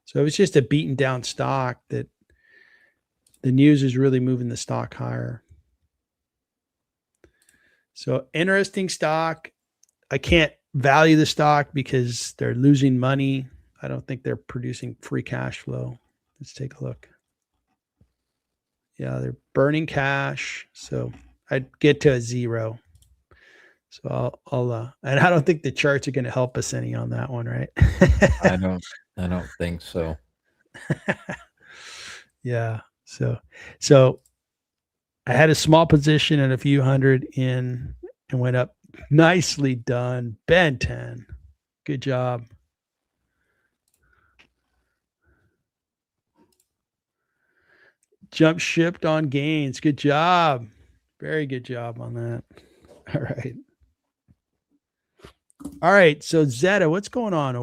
So it was just a beaten down stock that the news is really moving the stock higher. So interesting stock. I can't value the stock because they're losing money. I don't think they're producing free cash flow. Let's take a look. Yeah, they're burning cash. So I'd get to a zero. So and I don't think the charts are going to help us any on that one, right? I don't think so. Yeah. So I had a small position and a few hundred in and went up. Nicely done. Ben 10. Good job. Jump shipped on gains. Good job. Very good job on that. All right. All right. So Zeta, what's going on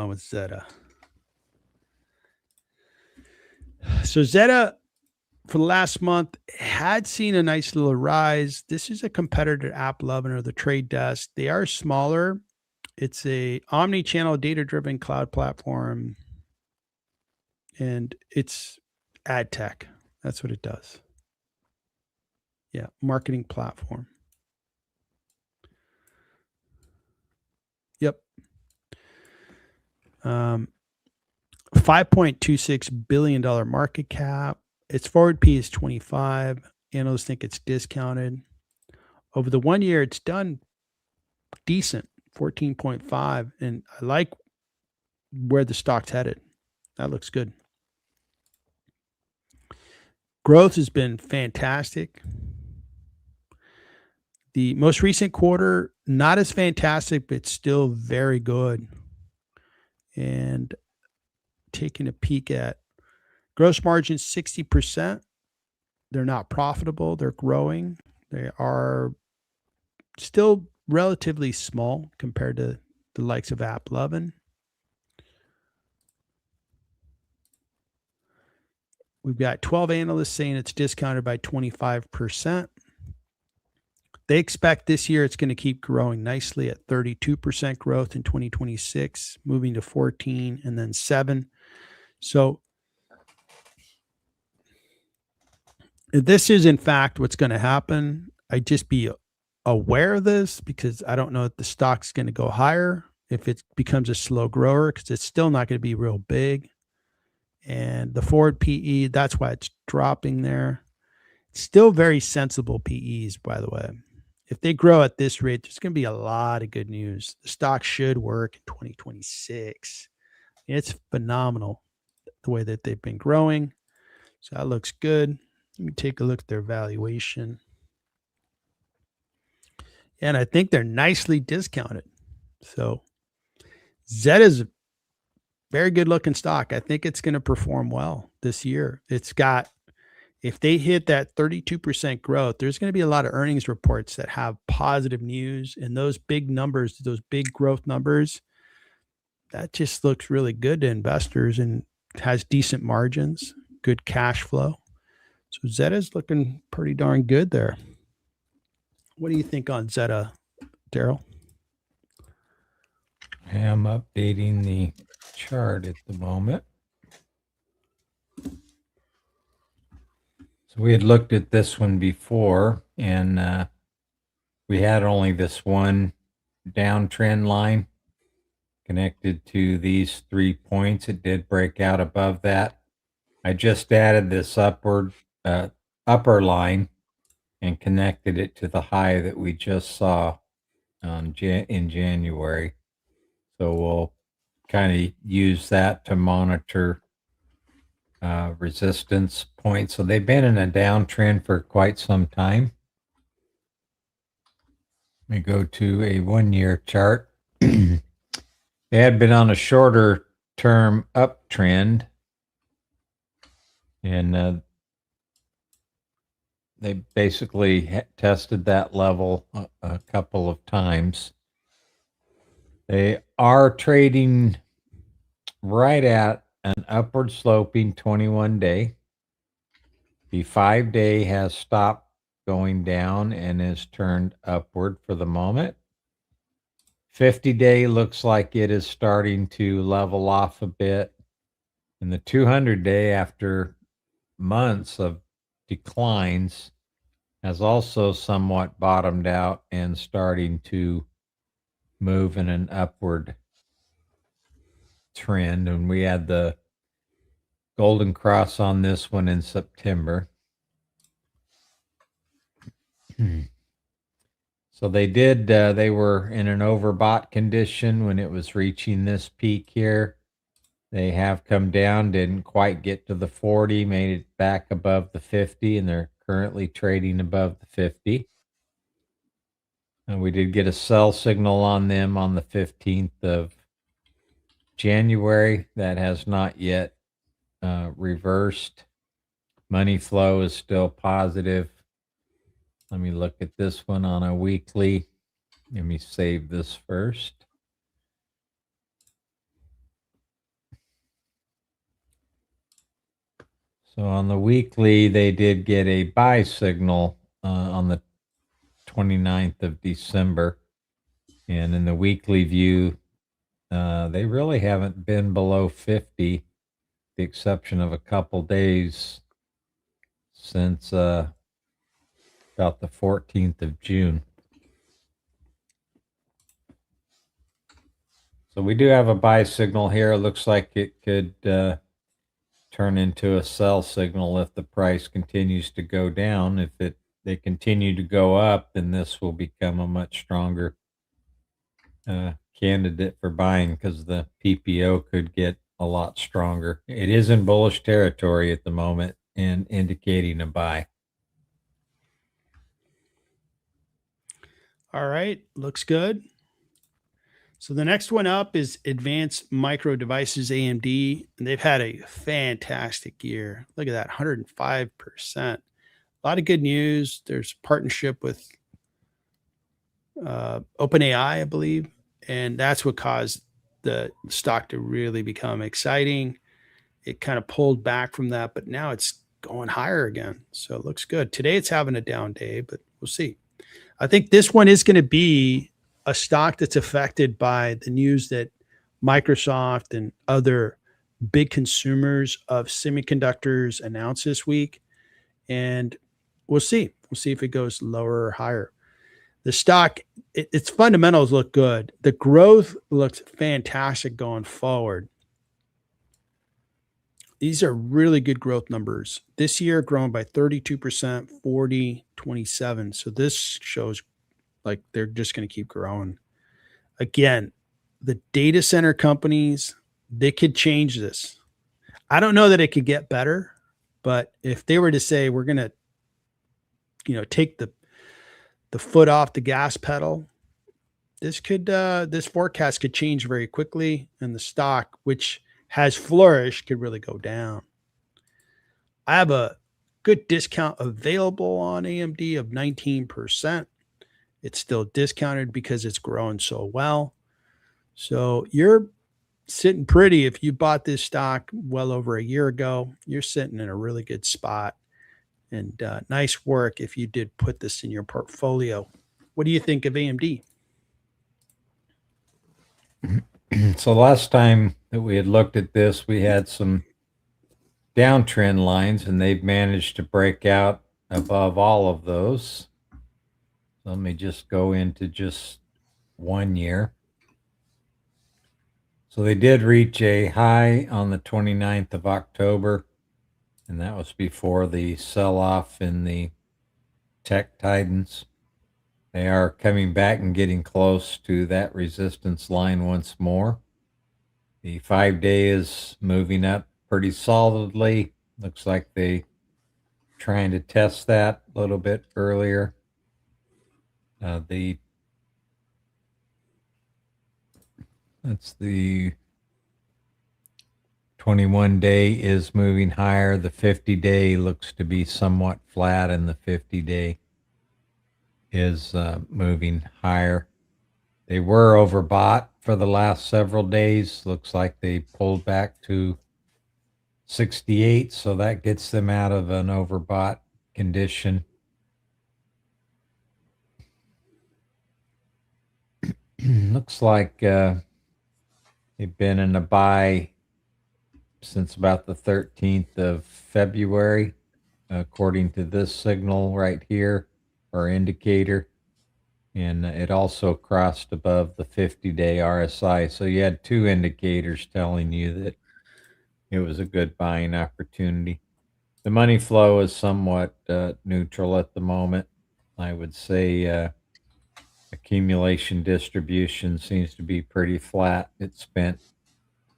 with Zeta? So Zeta for the last month had seen a nice little rise. This is a competitor to AppLovin or the Trade Desk. They are smaller. It's a omni-channel data-driven cloud platform, and it's ad tech. That's what it does. Yeah, marketing platform. Yep. $5.26 billion market cap. Its forward P is 25. Analysts think it's discounted. Over the 1 year, it's done decent, 14.5. And I like where the stock's headed. That looks good. Growth has been fantastic. The most recent quarter, not as fantastic, but still very good. And taking a peek at gross margin, 60%. They're not profitable. They're growing. They are still relatively small compared to the likes of AppLovin. We've got 12 analysts saying it's discounted by 25%. They expect this year it's going to keep growing nicely at 32% growth in 2026, moving to 14 and then 7. So this is in fact what's going to happen. I'd just be aware of this because I don't know if the stock's going to go higher if it becomes a slow grower because it's still not going to be real big. And the forward PE, that's why it's dropping there. It's still very sensible PEs, by the way. If they grow at this rate, there's going to be a lot of good news. The stock should work in 2026. It's phenomenal the way that they've been growing. So that looks good. Let me take a look at their valuation. And I think they're nicely discounted. So Zeta is a very good looking stock. I think it's going to perform well this year. If they hit that 32% growth, there's going to be a lot of earnings reports that have positive news, and those big numbers, those big growth numbers, that just looks really good to investors and has decent margins, good cash flow. So Zeta's looking pretty darn good there. What do you think on Zeta, Darryl? I am updating the chart at the moment. So we had looked at this one before, and we had only this one downtrend line connected to these 3 points. It did break out above that. I just added this upper line and connected it to the high that we just saw in January. So we'll kind of use that to monitor resistance points. So they've been in a downtrend for quite some time. Let me go to a 1-year chart. They had been on a shorter term uptrend, and they basically tested that level a couple of times. They are trading right at an upward sloping 21-day. The 5-day has stopped going down and is turned upward for the moment. 50-day looks like it is starting to level off a bit. And the 200-day, after months of declines, has also somewhat bottomed out and starting to move in an upward trend. And we had the golden cross on this one in September. So they were in an overbought condition when it was reaching this peak here. They have come down, didn't quite get to the 40, made it back above the 50, and they're currently trading above the 50. And we did get a sell signal on them on the 15th of January. That has not yet reversed. Money flow is still positive. Let me look at this one on a weekly. Let me save this first. So on the weekly, they did get a buy signal on the 29th of December. And in the weekly view, they really haven't been below 50, the exception of a couple days since about the 14th of June. So we do have a buy signal here. It looks like it could turn into a sell signal if the price continues to go down. If they continue to go up, then this will become a much stronger candidate for buying because the PPO could get a lot stronger. It is in bullish territory at the moment and indicating a buy. All right, looks good. So the next one up is Advanced Micro Devices AMD, and they've had a fantastic year. Look at that, 105%. A lot of good news. There's partnership with OpenAI, I believe, and that's what caused the stock to really become exciting. It kind of pulled back from that, but now it's going higher again. So it looks good. Today it's having a down day, but we'll see. I think this one is going to be a stock that's affected by the news that Microsoft and other big consumers of semiconductors announced this week. And we'll see. We'll see if it goes lower or higher. The stock, its fundamentals look good. The growth looks fantastic going forward. These are really good growth numbers. This year, grown by 32%, 40, 27. So this shows like they're just going to keep growing. Again, the data center companies, they could change this. I don't know that it could get better, but if they were to say we're going to, take the foot off the gas pedal, this forecast could change very quickly, and the stock, which has flourished, could really go down. I have a good discount available on AMD of 19%. It's still discounted because it's growing so well. So you're sitting pretty. If you bought this stock well over a year ago, you're sitting in a really good spot. And nice work if you did put this in your portfolio. What do you think of AMD? So last time that we had looked at this, we had some downtrend lines, and they've managed to break out above all of those. Let me just go into just 1 year. So they did reach a high on the 29th of October, and that was before the sell-off in the tech titans. They are coming back and getting close to that resistance line once more. The 5-day is moving up pretty solidly. Looks like they trying to test that a little bit earlier. That's the 21-day is moving higher. The 50-day looks to be somewhat flat, and the 50-day is moving higher. They were overbought for the last several days. Looks like they pulled back to 68, so that gets them out of an overbought condition. Looks like they've been in a buy since about the 13th of February, according to this signal right here, or indicator. And it also crossed above the 50-day RSI. So you had two indicators telling you that it was a good buying opportunity. The money flow is somewhat neutral at the moment. I would say accumulation distribution seems to be pretty flat. It spent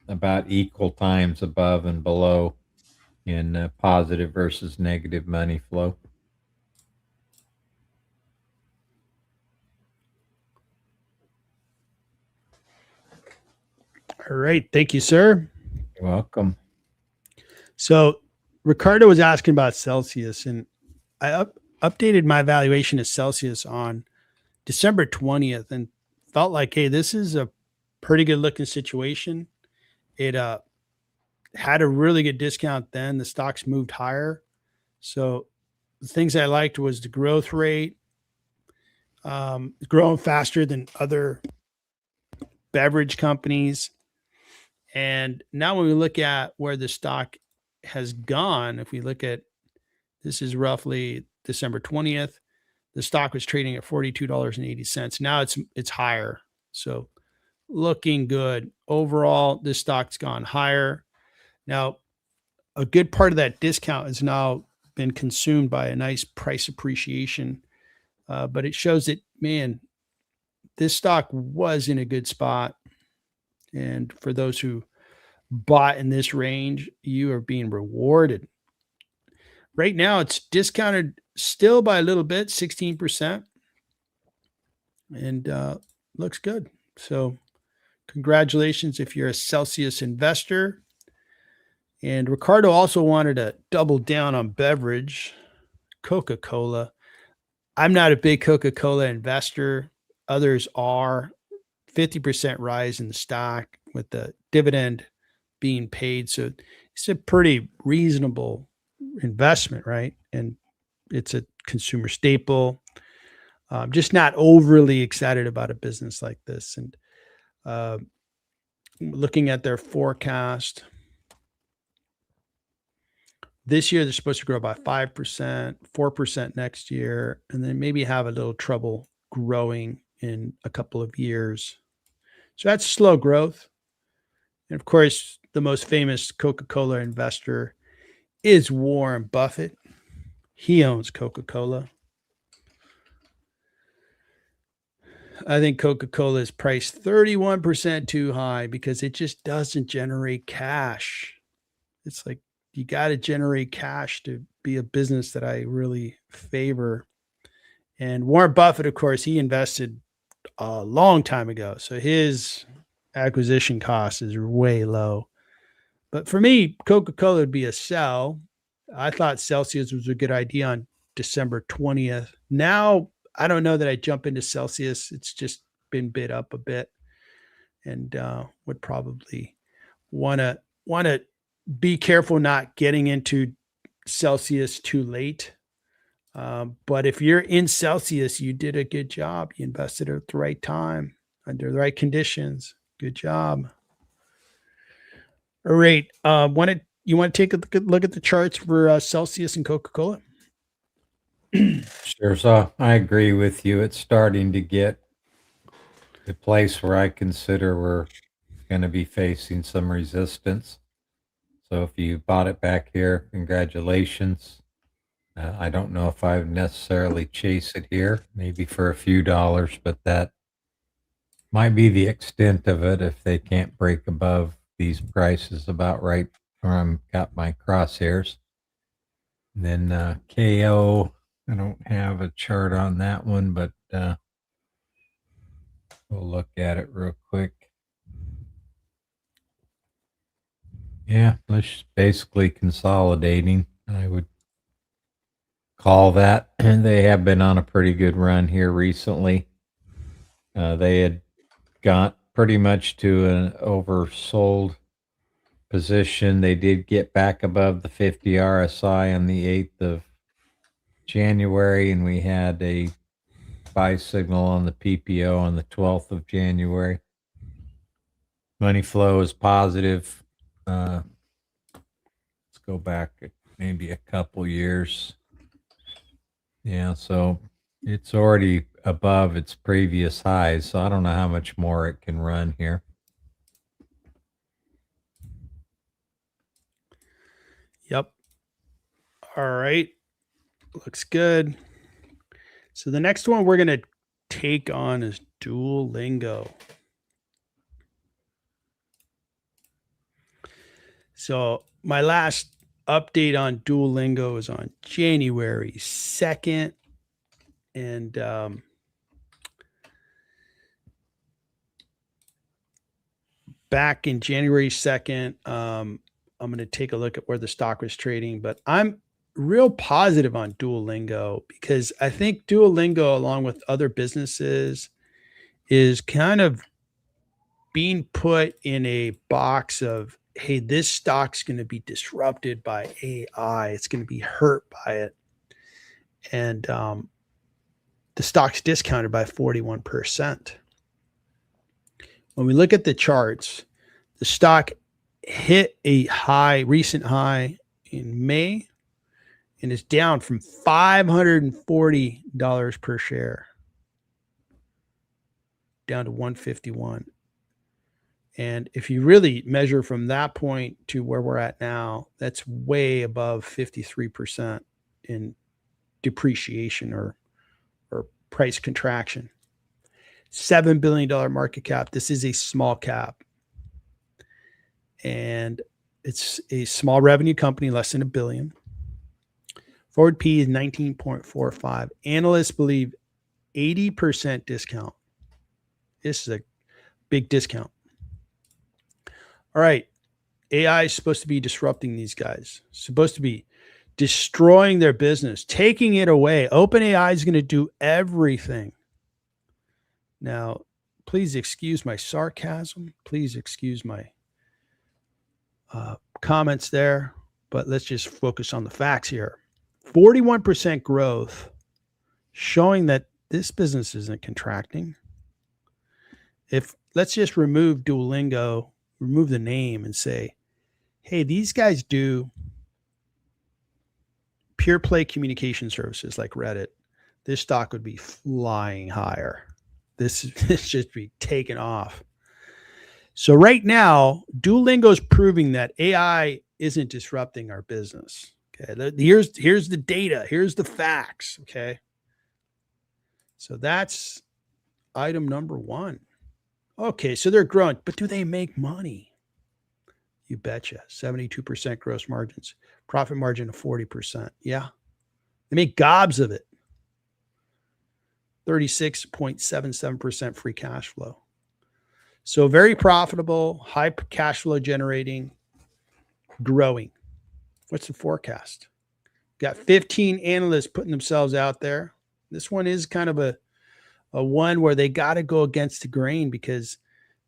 about equal times above and below in positive versus negative money flow. All right. Thank you, sir. You're welcome. So Ricardo was asking about Celsius, and I updated my valuation of Celsius on December 20th and felt like, hey, this is a pretty good looking situation. It had a really good discount then. The stocks moved higher. So the things I liked was the growth rate, growing faster than other beverage companies. And now when we look at where the stock has gone, if we look at this is roughly December 20th, the stock was trading at $42.80. Now it's higher. So looking good. Overall, this stock's gone higher. Now, a good part of that discount has now been consumed by a nice price appreciation. But it shows that, man, this stock was in a good spot. And for those who bought in this range, you are being rewarded. Right now, it's discounted still by a little bit, 16%, and looks good. So congratulations if you're a Celsius investor. And Ricardo also wanted to double down on beverage, Coca-Cola. I'm not a big Coca-Cola investor. Others are. 50% rise in the stock with the dividend being paid. So it's a pretty reasonable investment, right? And it's a consumer staple. Just not overly excited about a business like this. And looking at their forecast, this year they're supposed to grow by 5%, 4% next year, and then maybe have a little trouble growing in a couple of years. So that's slow growth. And of course, the most famous Coca-Cola investor is Warren Buffett. He owns Coca-Cola. I think Coca-Cola is priced 31% too high because it just doesn't generate cash. It's like you got to generate cash to be a business that I really favor. And Warren Buffett, of course, he invested a long time ago. So his acquisition cost is way low. But for me, Coca-Cola would be a sell. I thought Celsius was a good idea on December 20th. Now, I don't know that I jump into Celsius. It's just been bid up a bit, and would probably want to be careful not getting into Celsius too late. But if you're in Celsius, you did a good job. You invested at the right time under the right conditions. Good job. All right. You want to take a look at the charts for Celsius and Coca-Cola? Sure. So I agree with you. It's starting to get the place where I consider we're going to be facing some resistance. So if you bought it back here, congratulations. I don't know if I would necessarily chase it here, maybe for a few dollars, but that might be the extent of it if they can't break above these prices about right where I'm got my crosshairs. And then KO, I don't have a chart on that one, but we'll look at it real quick. Yeah, it's basically consolidating. I would call that. And they have been on a pretty good run here recently. They had got pretty much to an oversold position. They did get back above the 50 RSI on the 8th of January, and we had a buy signal on the PPO on the 12th of January. Money flow is positive. Let's go back maybe a couple years. Yeah, so it's already above its previous highs, so I don't know how much more it can run here. Yep. All right. Looks good. So the next one we're going to take on is Duolingo. So my last update on Duolingo is on January 2nd. And back in January 2nd, I'm going to take a look at where the stock was trading, but I'm real positive on Duolingo because I think Duolingo, along with other businesses, is kind of being put in a box of, hey, this stock's going to be disrupted by AI. It's going to be hurt by it. And the stock's discounted by 41%. When we look at the charts, the stock hit a recent high in May, and is down from $540 per share down to $151. And if you really measure from that point to where we're at now, that's way above 53% in depreciation or price contraction. $7 billion market cap. This is a small cap. And it's a small revenue company, less than $1 billion. Forward P is 19.45. Analysts believe 80% discount. This is a big discount. All right. AI is supposed to be disrupting these guys, supposed to be destroying their business, taking it away. OpenAI is going to do everything. Now, please excuse my sarcasm. Please excuse my comments there, but let's just focus on the facts here. 41% growth, showing that this business isn't contracting. If let's just remove Duolingo, remove the name and say, hey, these guys do pure play communication services like Reddit, this stock would be flying higher. This should be taken off. So right now, Duolingo is proving that AI isn't disrupting our business. Okay, here's the data. Here's the facts. Okay, so that's item number one. Okay, so they're growing, but do they make money? You betcha. 72% gross margins, profit margin of 40%. Yeah, they make gobs of it. 36.77% free cash flow. So very profitable, high cash flow generating, growing. What's the forecast? Got 15 analysts putting themselves out there. This one is kind of a one where they got to go against the grain because,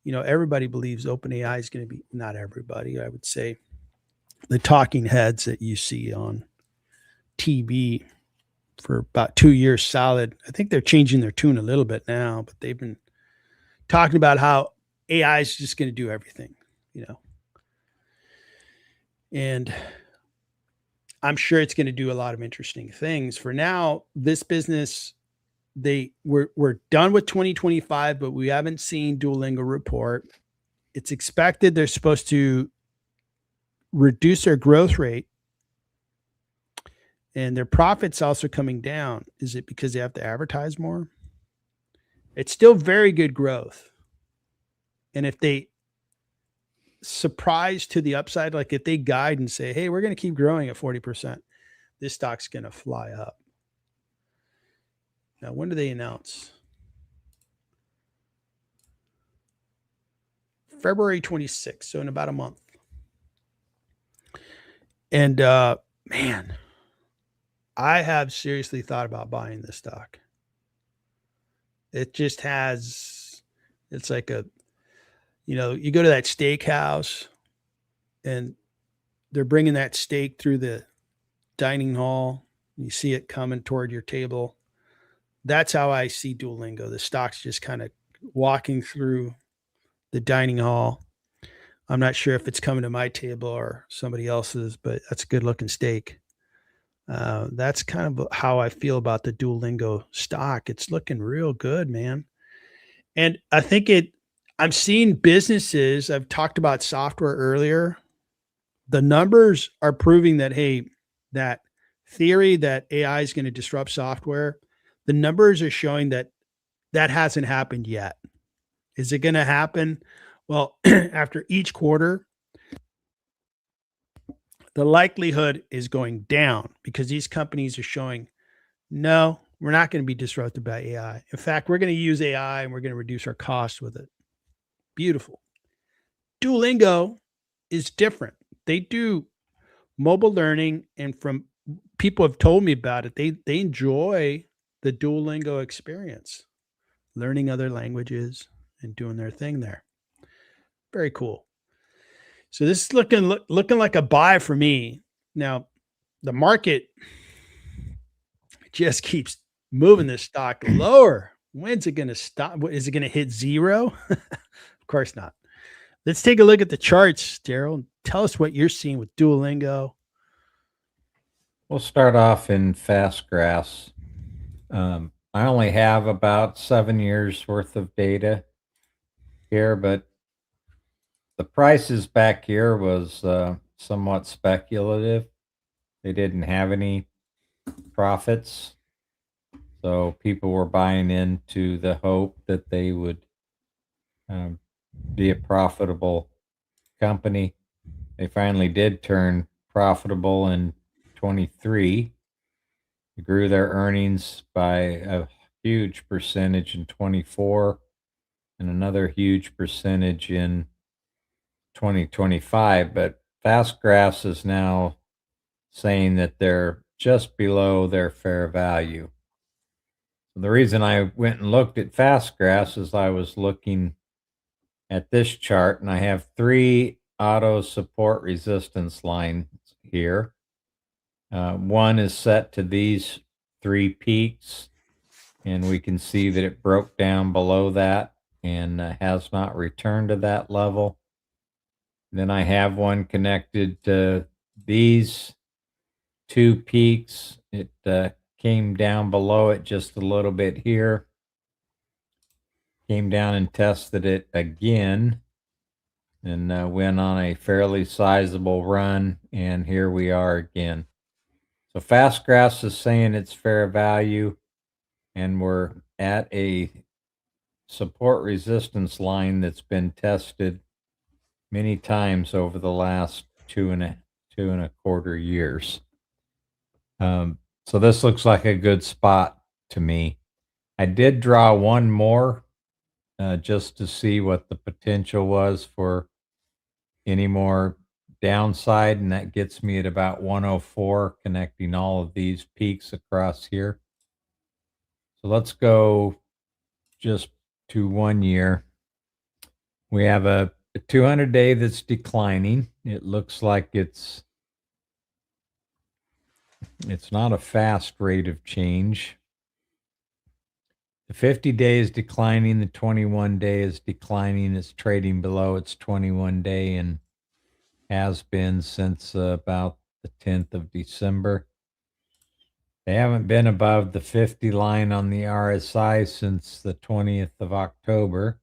everybody believes OpenAI is going to be, not everybody, I would say the talking heads that you see on TV for about 2 years solid. I think they're changing their tune a little bit now, but they've been talking about how AI is just going to do everything, and I'm sure it's going to do a lot of interesting things. For now, this business, we're done with 2025, but we haven't seen Duolingo report. It's expected they're supposed to reduce their growth rate, and their profits also coming down. Is it because they have to advertise more? It's still very good growth. And if they surprise to the upside, like if they guide and say, hey, we're going to keep growing at 40%, this stock's going to fly up. Now, when do they announce? February 26th, so in about a month. And man, I have seriously thought about buying this stock. It just has It's like you go to that steakhouse and they're bringing that steak through the dining hall. You see it coming toward your table. That's how I see Duolingo. The stock's just kind of walking through the dining hall. I'm not sure if it's coming to my table or somebody else's, but that's a good looking steak. That's kind of how I feel about the Duolingo stock. It's looking real good, man. And I think I'm seeing businesses, I've talked about software earlier. The numbers are proving that, hey, that theory that AI is going to disrupt software, the numbers are showing that that hasn't happened yet. Is it going to happen? Well, after each quarter, the likelihood is going down because these companies are showing, no, we're not going to be disrupted by AI. In fact, we're going to use AI and we're going to reduce our costs with it. Beautiful. Duolingo is different. They do mobile learning, and from people have told me about it, they enjoy the Duolingo experience, learning other languages and doing their thing there. Very cool. So this is looking like a buy for me. Now, the market just keeps moving this stock lower. When's it going to stop? Is it going to hit zero? Of course not. Let's take a look at the charts, Darryl. Tell us what you're seeing with Duolingo. We'll start off in fast grass. I only have about 7 years worth of data here, but the prices back here was somewhat speculative. They didn't have any profits, so people were buying into the hope that they would be a profitable company. They finally did turn profitable in 23. They grew their earnings by a huge percentage in 24 and another huge percentage in 2025. But Fastgraphs is now saying that they're just below their fair value. So the reason I went and looked at Fastgraphs is I was looking at this chart, and I have 3 auto support resistance lines here. One is set to these 3 peaks, and we can see that it broke down below that and has not returned to that level. Then I have one connected to these 2 peaks. It came down below it just a little bit here, came down and tested it again, and went on a fairly sizable run, and here we are again. So Fastgraphs is saying it's fair value, and we're at a support resistance line that's been tested many times over the last two and a quarter years. So this looks like a good spot to me. I did draw one more just to see what the potential was for any more downside, and that gets me at about 104, connecting all of these peaks across here. So let's go just to 1 year. We have a 200-day that's declining. It looks like it's not a fast rate of change. The 50-day is declining. The 21-day is declining. It's trading below its 21-day and has been since about the 10th of December. They haven't been above the 50 line on the RSI since the 20th of October.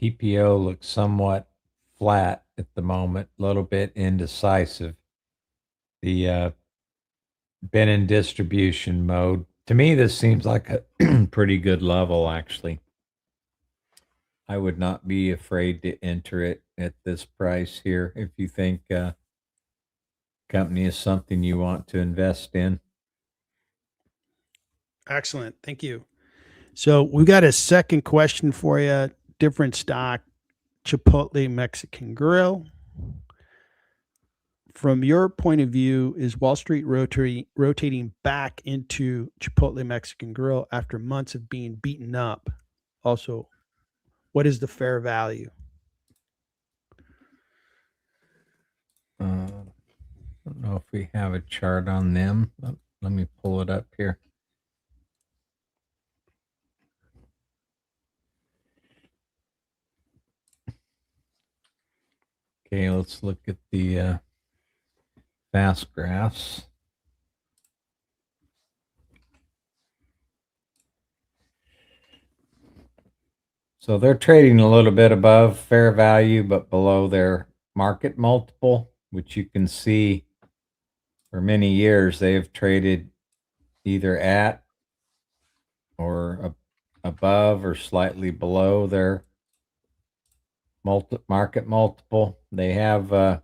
PPO looks somewhat flat at the moment, a little bit indecisive. The been in distribution mode. To me, this seems like a pretty good level, actually. I would not be afraid to enter it at this price here if you think company is something you want to invest in. Excellent. Thank you. So we got a second question for you. Different stock, Chipotle Mexican Grill. from your point of view, is Wall Street rotating back into Chipotle Mexican Grill after months of being beaten up? Also, what is the fair value? I don't know if we have a chart on them. Let me pull it up here. Okay, let's look at the fast graphs. So they're trading a little bit above fair value, but below their market multiple, which you can see for many years they've traded either at or above or slightly below their market multiple. They have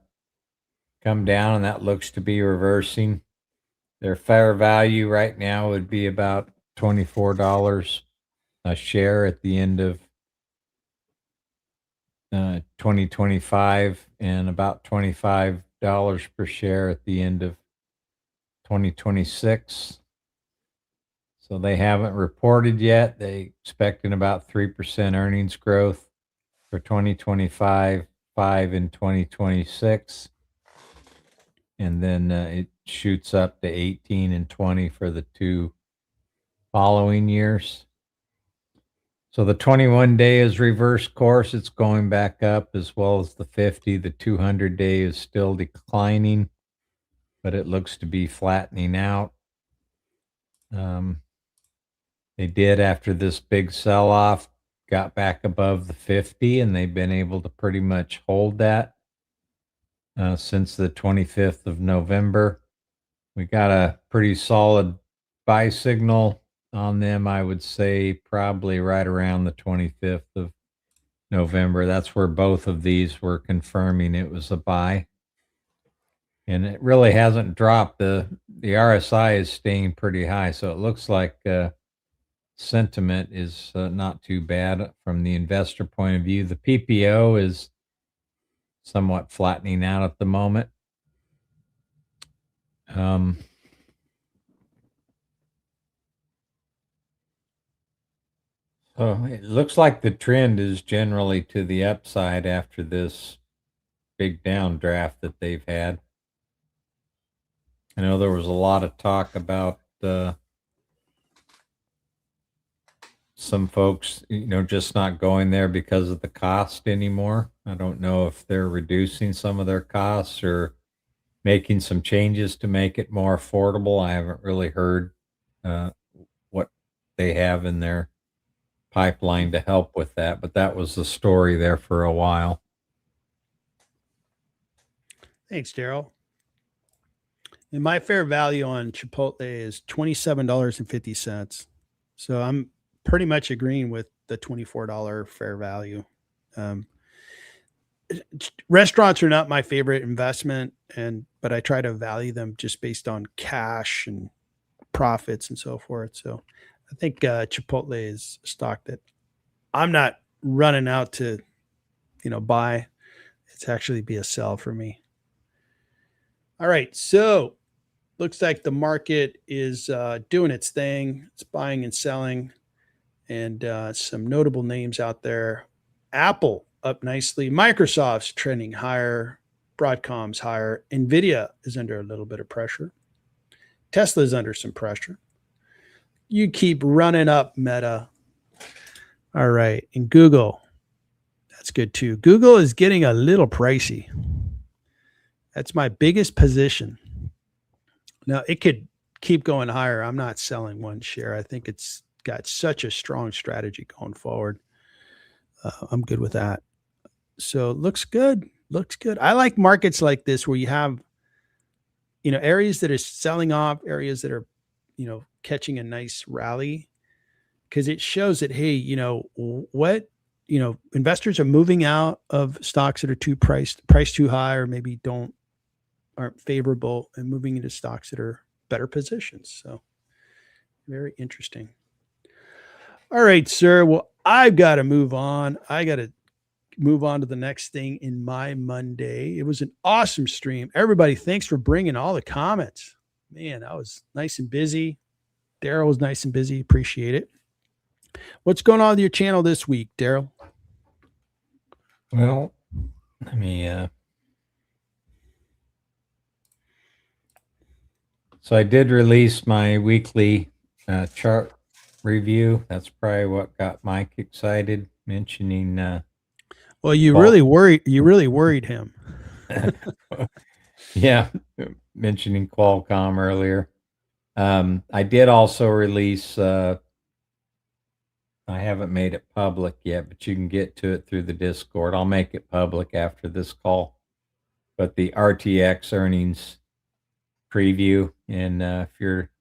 come down, and that looks to be reversing. Their fair value right now would be about $24 a share at the end of 2025, and about $25 per share at the end of 2026. So they haven't reported yet. They expecting about 3% earnings growth for 2025, 5 in 2026. And then it shoots up to 18 and 20 for the 2 following years. So the 21-day is reverse course. It's going back up, as well as the 50. The 200-day is still declining, but it looks to be flattening out. They did, after this big sell-off, got back above the 50, and they've been able to pretty much hold that since the 25th of November. We got a pretty solid buy signal on them, I would say probably right around the 25th of November. That's where both of these were confirming it was a buy. And it really hasn't dropped. The RSI is staying pretty high, so it looks like sentiment is not too bad from the investor point of view. The PPO is somewhat flattening out at the moment. So it looks like the trend is generally to the upside after this big downdraft that they've had. I know there was a lot of talk about some folks, just not going there because of the cost anymore. I don't know if they're reducing some of their costs or making some changes to make it more affordable. I haven't really heard what they have in their pipeline to help with that, but that was the story there for a while. Thanks, Darryl. And my fair value on Chipotle is $27.50. So I'm pretty much agreeing with the $24 fair value. Restaurants are not my favorite investment, but I try to value them just based on cash and profits and so forth. So I think Chipotle is a stock that I'm not running out to, buy. It's actually be a sell for me. All right, so looks like the market is doing its thing. It's buying and selling, and some notable names out there. Apple up nicely. Microsoft's trending higher. Broadcom's higher. Nvidia is under a little bit of pressure. Tesla's under some pressure. You keep running up, Meta. All right, and Google, that's good too. Google is getting a little pricey. That's my biggest position. Now, it could keep going higher. I'm not selling one share. I think it's got such a strong strategy going forward. I'm good with that. So looks good. Looks good. I like markets like this where you have, areas that are selling off, areas that are, catching a nice rally, because it shows that, hey, what, investors are moving out of stocks that are priced too high, or maybe aren't favorable, and moving into stocks that are better positions. So very interesting. All right, sir. Well, I've got to move on. I got to move on to the next thing in my Monday. It was an awesome stream. Everybody, thanks for bringing all the comments. Man, I was nice and busy. Darryl was nice and busy. Appreciate it. What's going on with your channel this week, Darryl? Well, let me. So I did release my weekly chart review. That's probably what got Mike excited, mentioning. Well, you really worried him. Yeah, mentioning Qualcomm earlier. I did also release. I haven't made it public yet, but you can get to it through the Discord. I'll make it public after this call. But the RTX earnings preview, and if you're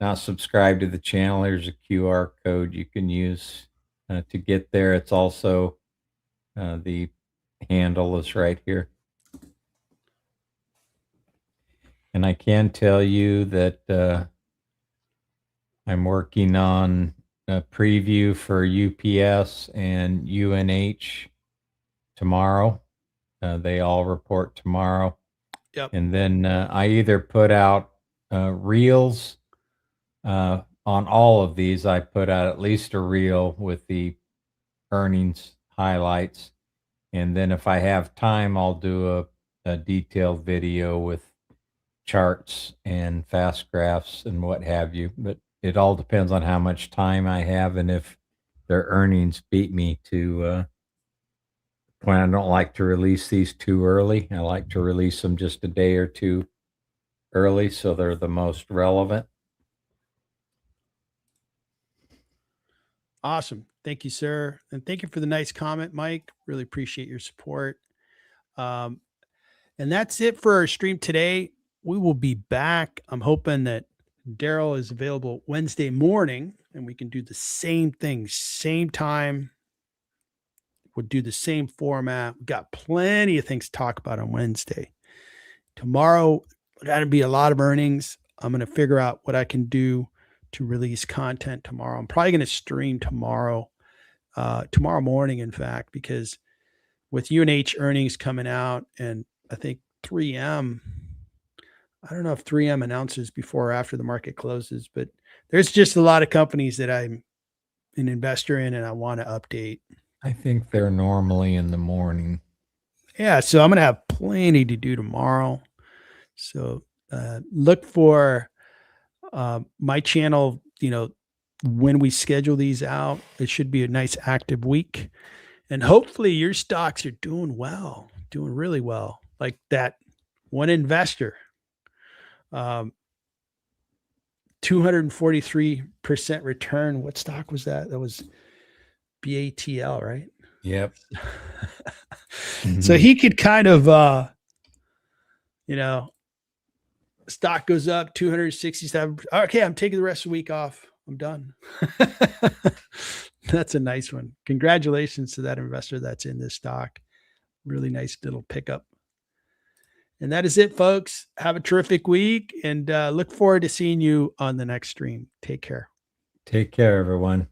not subscribed to the channel, there's a QR code you can use to get there. It's also the handle is right here. And I can tell you that I'm working on a preview for UPS and UNH tomorrow. They all report tomorrow. Yep. And then I either put out reels on all of these. I put out at least a reel with the earnings highlights. And then if I have time, I'll do a detailed video with charts and fast graphs and what have you. But it all depends on how much time I have and if their earnings beat me to point. I don't like to release these too early. I like to release them just a day or two early so they're the most relevant. Awesome. Thank you, sir. And thank you for the nice comment, Mike. Really appreciate your support. And that's it for our stream today. We will be back. I'm hoping that Darryl is available Wednesday morning and we can do the same thing, same time. We'll do the same format. We've got plenty of things to talk about on Wednesday. Tomorrow, got to be a lot of earnings. I'm going to figure out what I can do to release content tomorrow. I'm probably going to stream tomorrow morning, in fact, because with UNH earnings coming out, and I think 3M, I don't know if 3M announces before or after the market closes, but there's just a lot of companies that I'm an investor in and I want to update. I think they're normally in the morning. Yeah, so I'm going to have plenty to do tomorrow. So look for my channel, when we schedule these out. It should be a nice active week. And hopefully your stocks are doing well, doing really well. Like that one investor, 243% return. What stock was that? That was BATL, right? Yep. So he could kind of, stock goes up 267. Okay, I'm taking the rest of the week off. I'm done. That's a nice one. Congratulations to that investor that's in this stock. Really nice little pickup. And that is it, folks. Have a terrific week and look forward to seeing you on the next stream. Take care. Take care, everyone.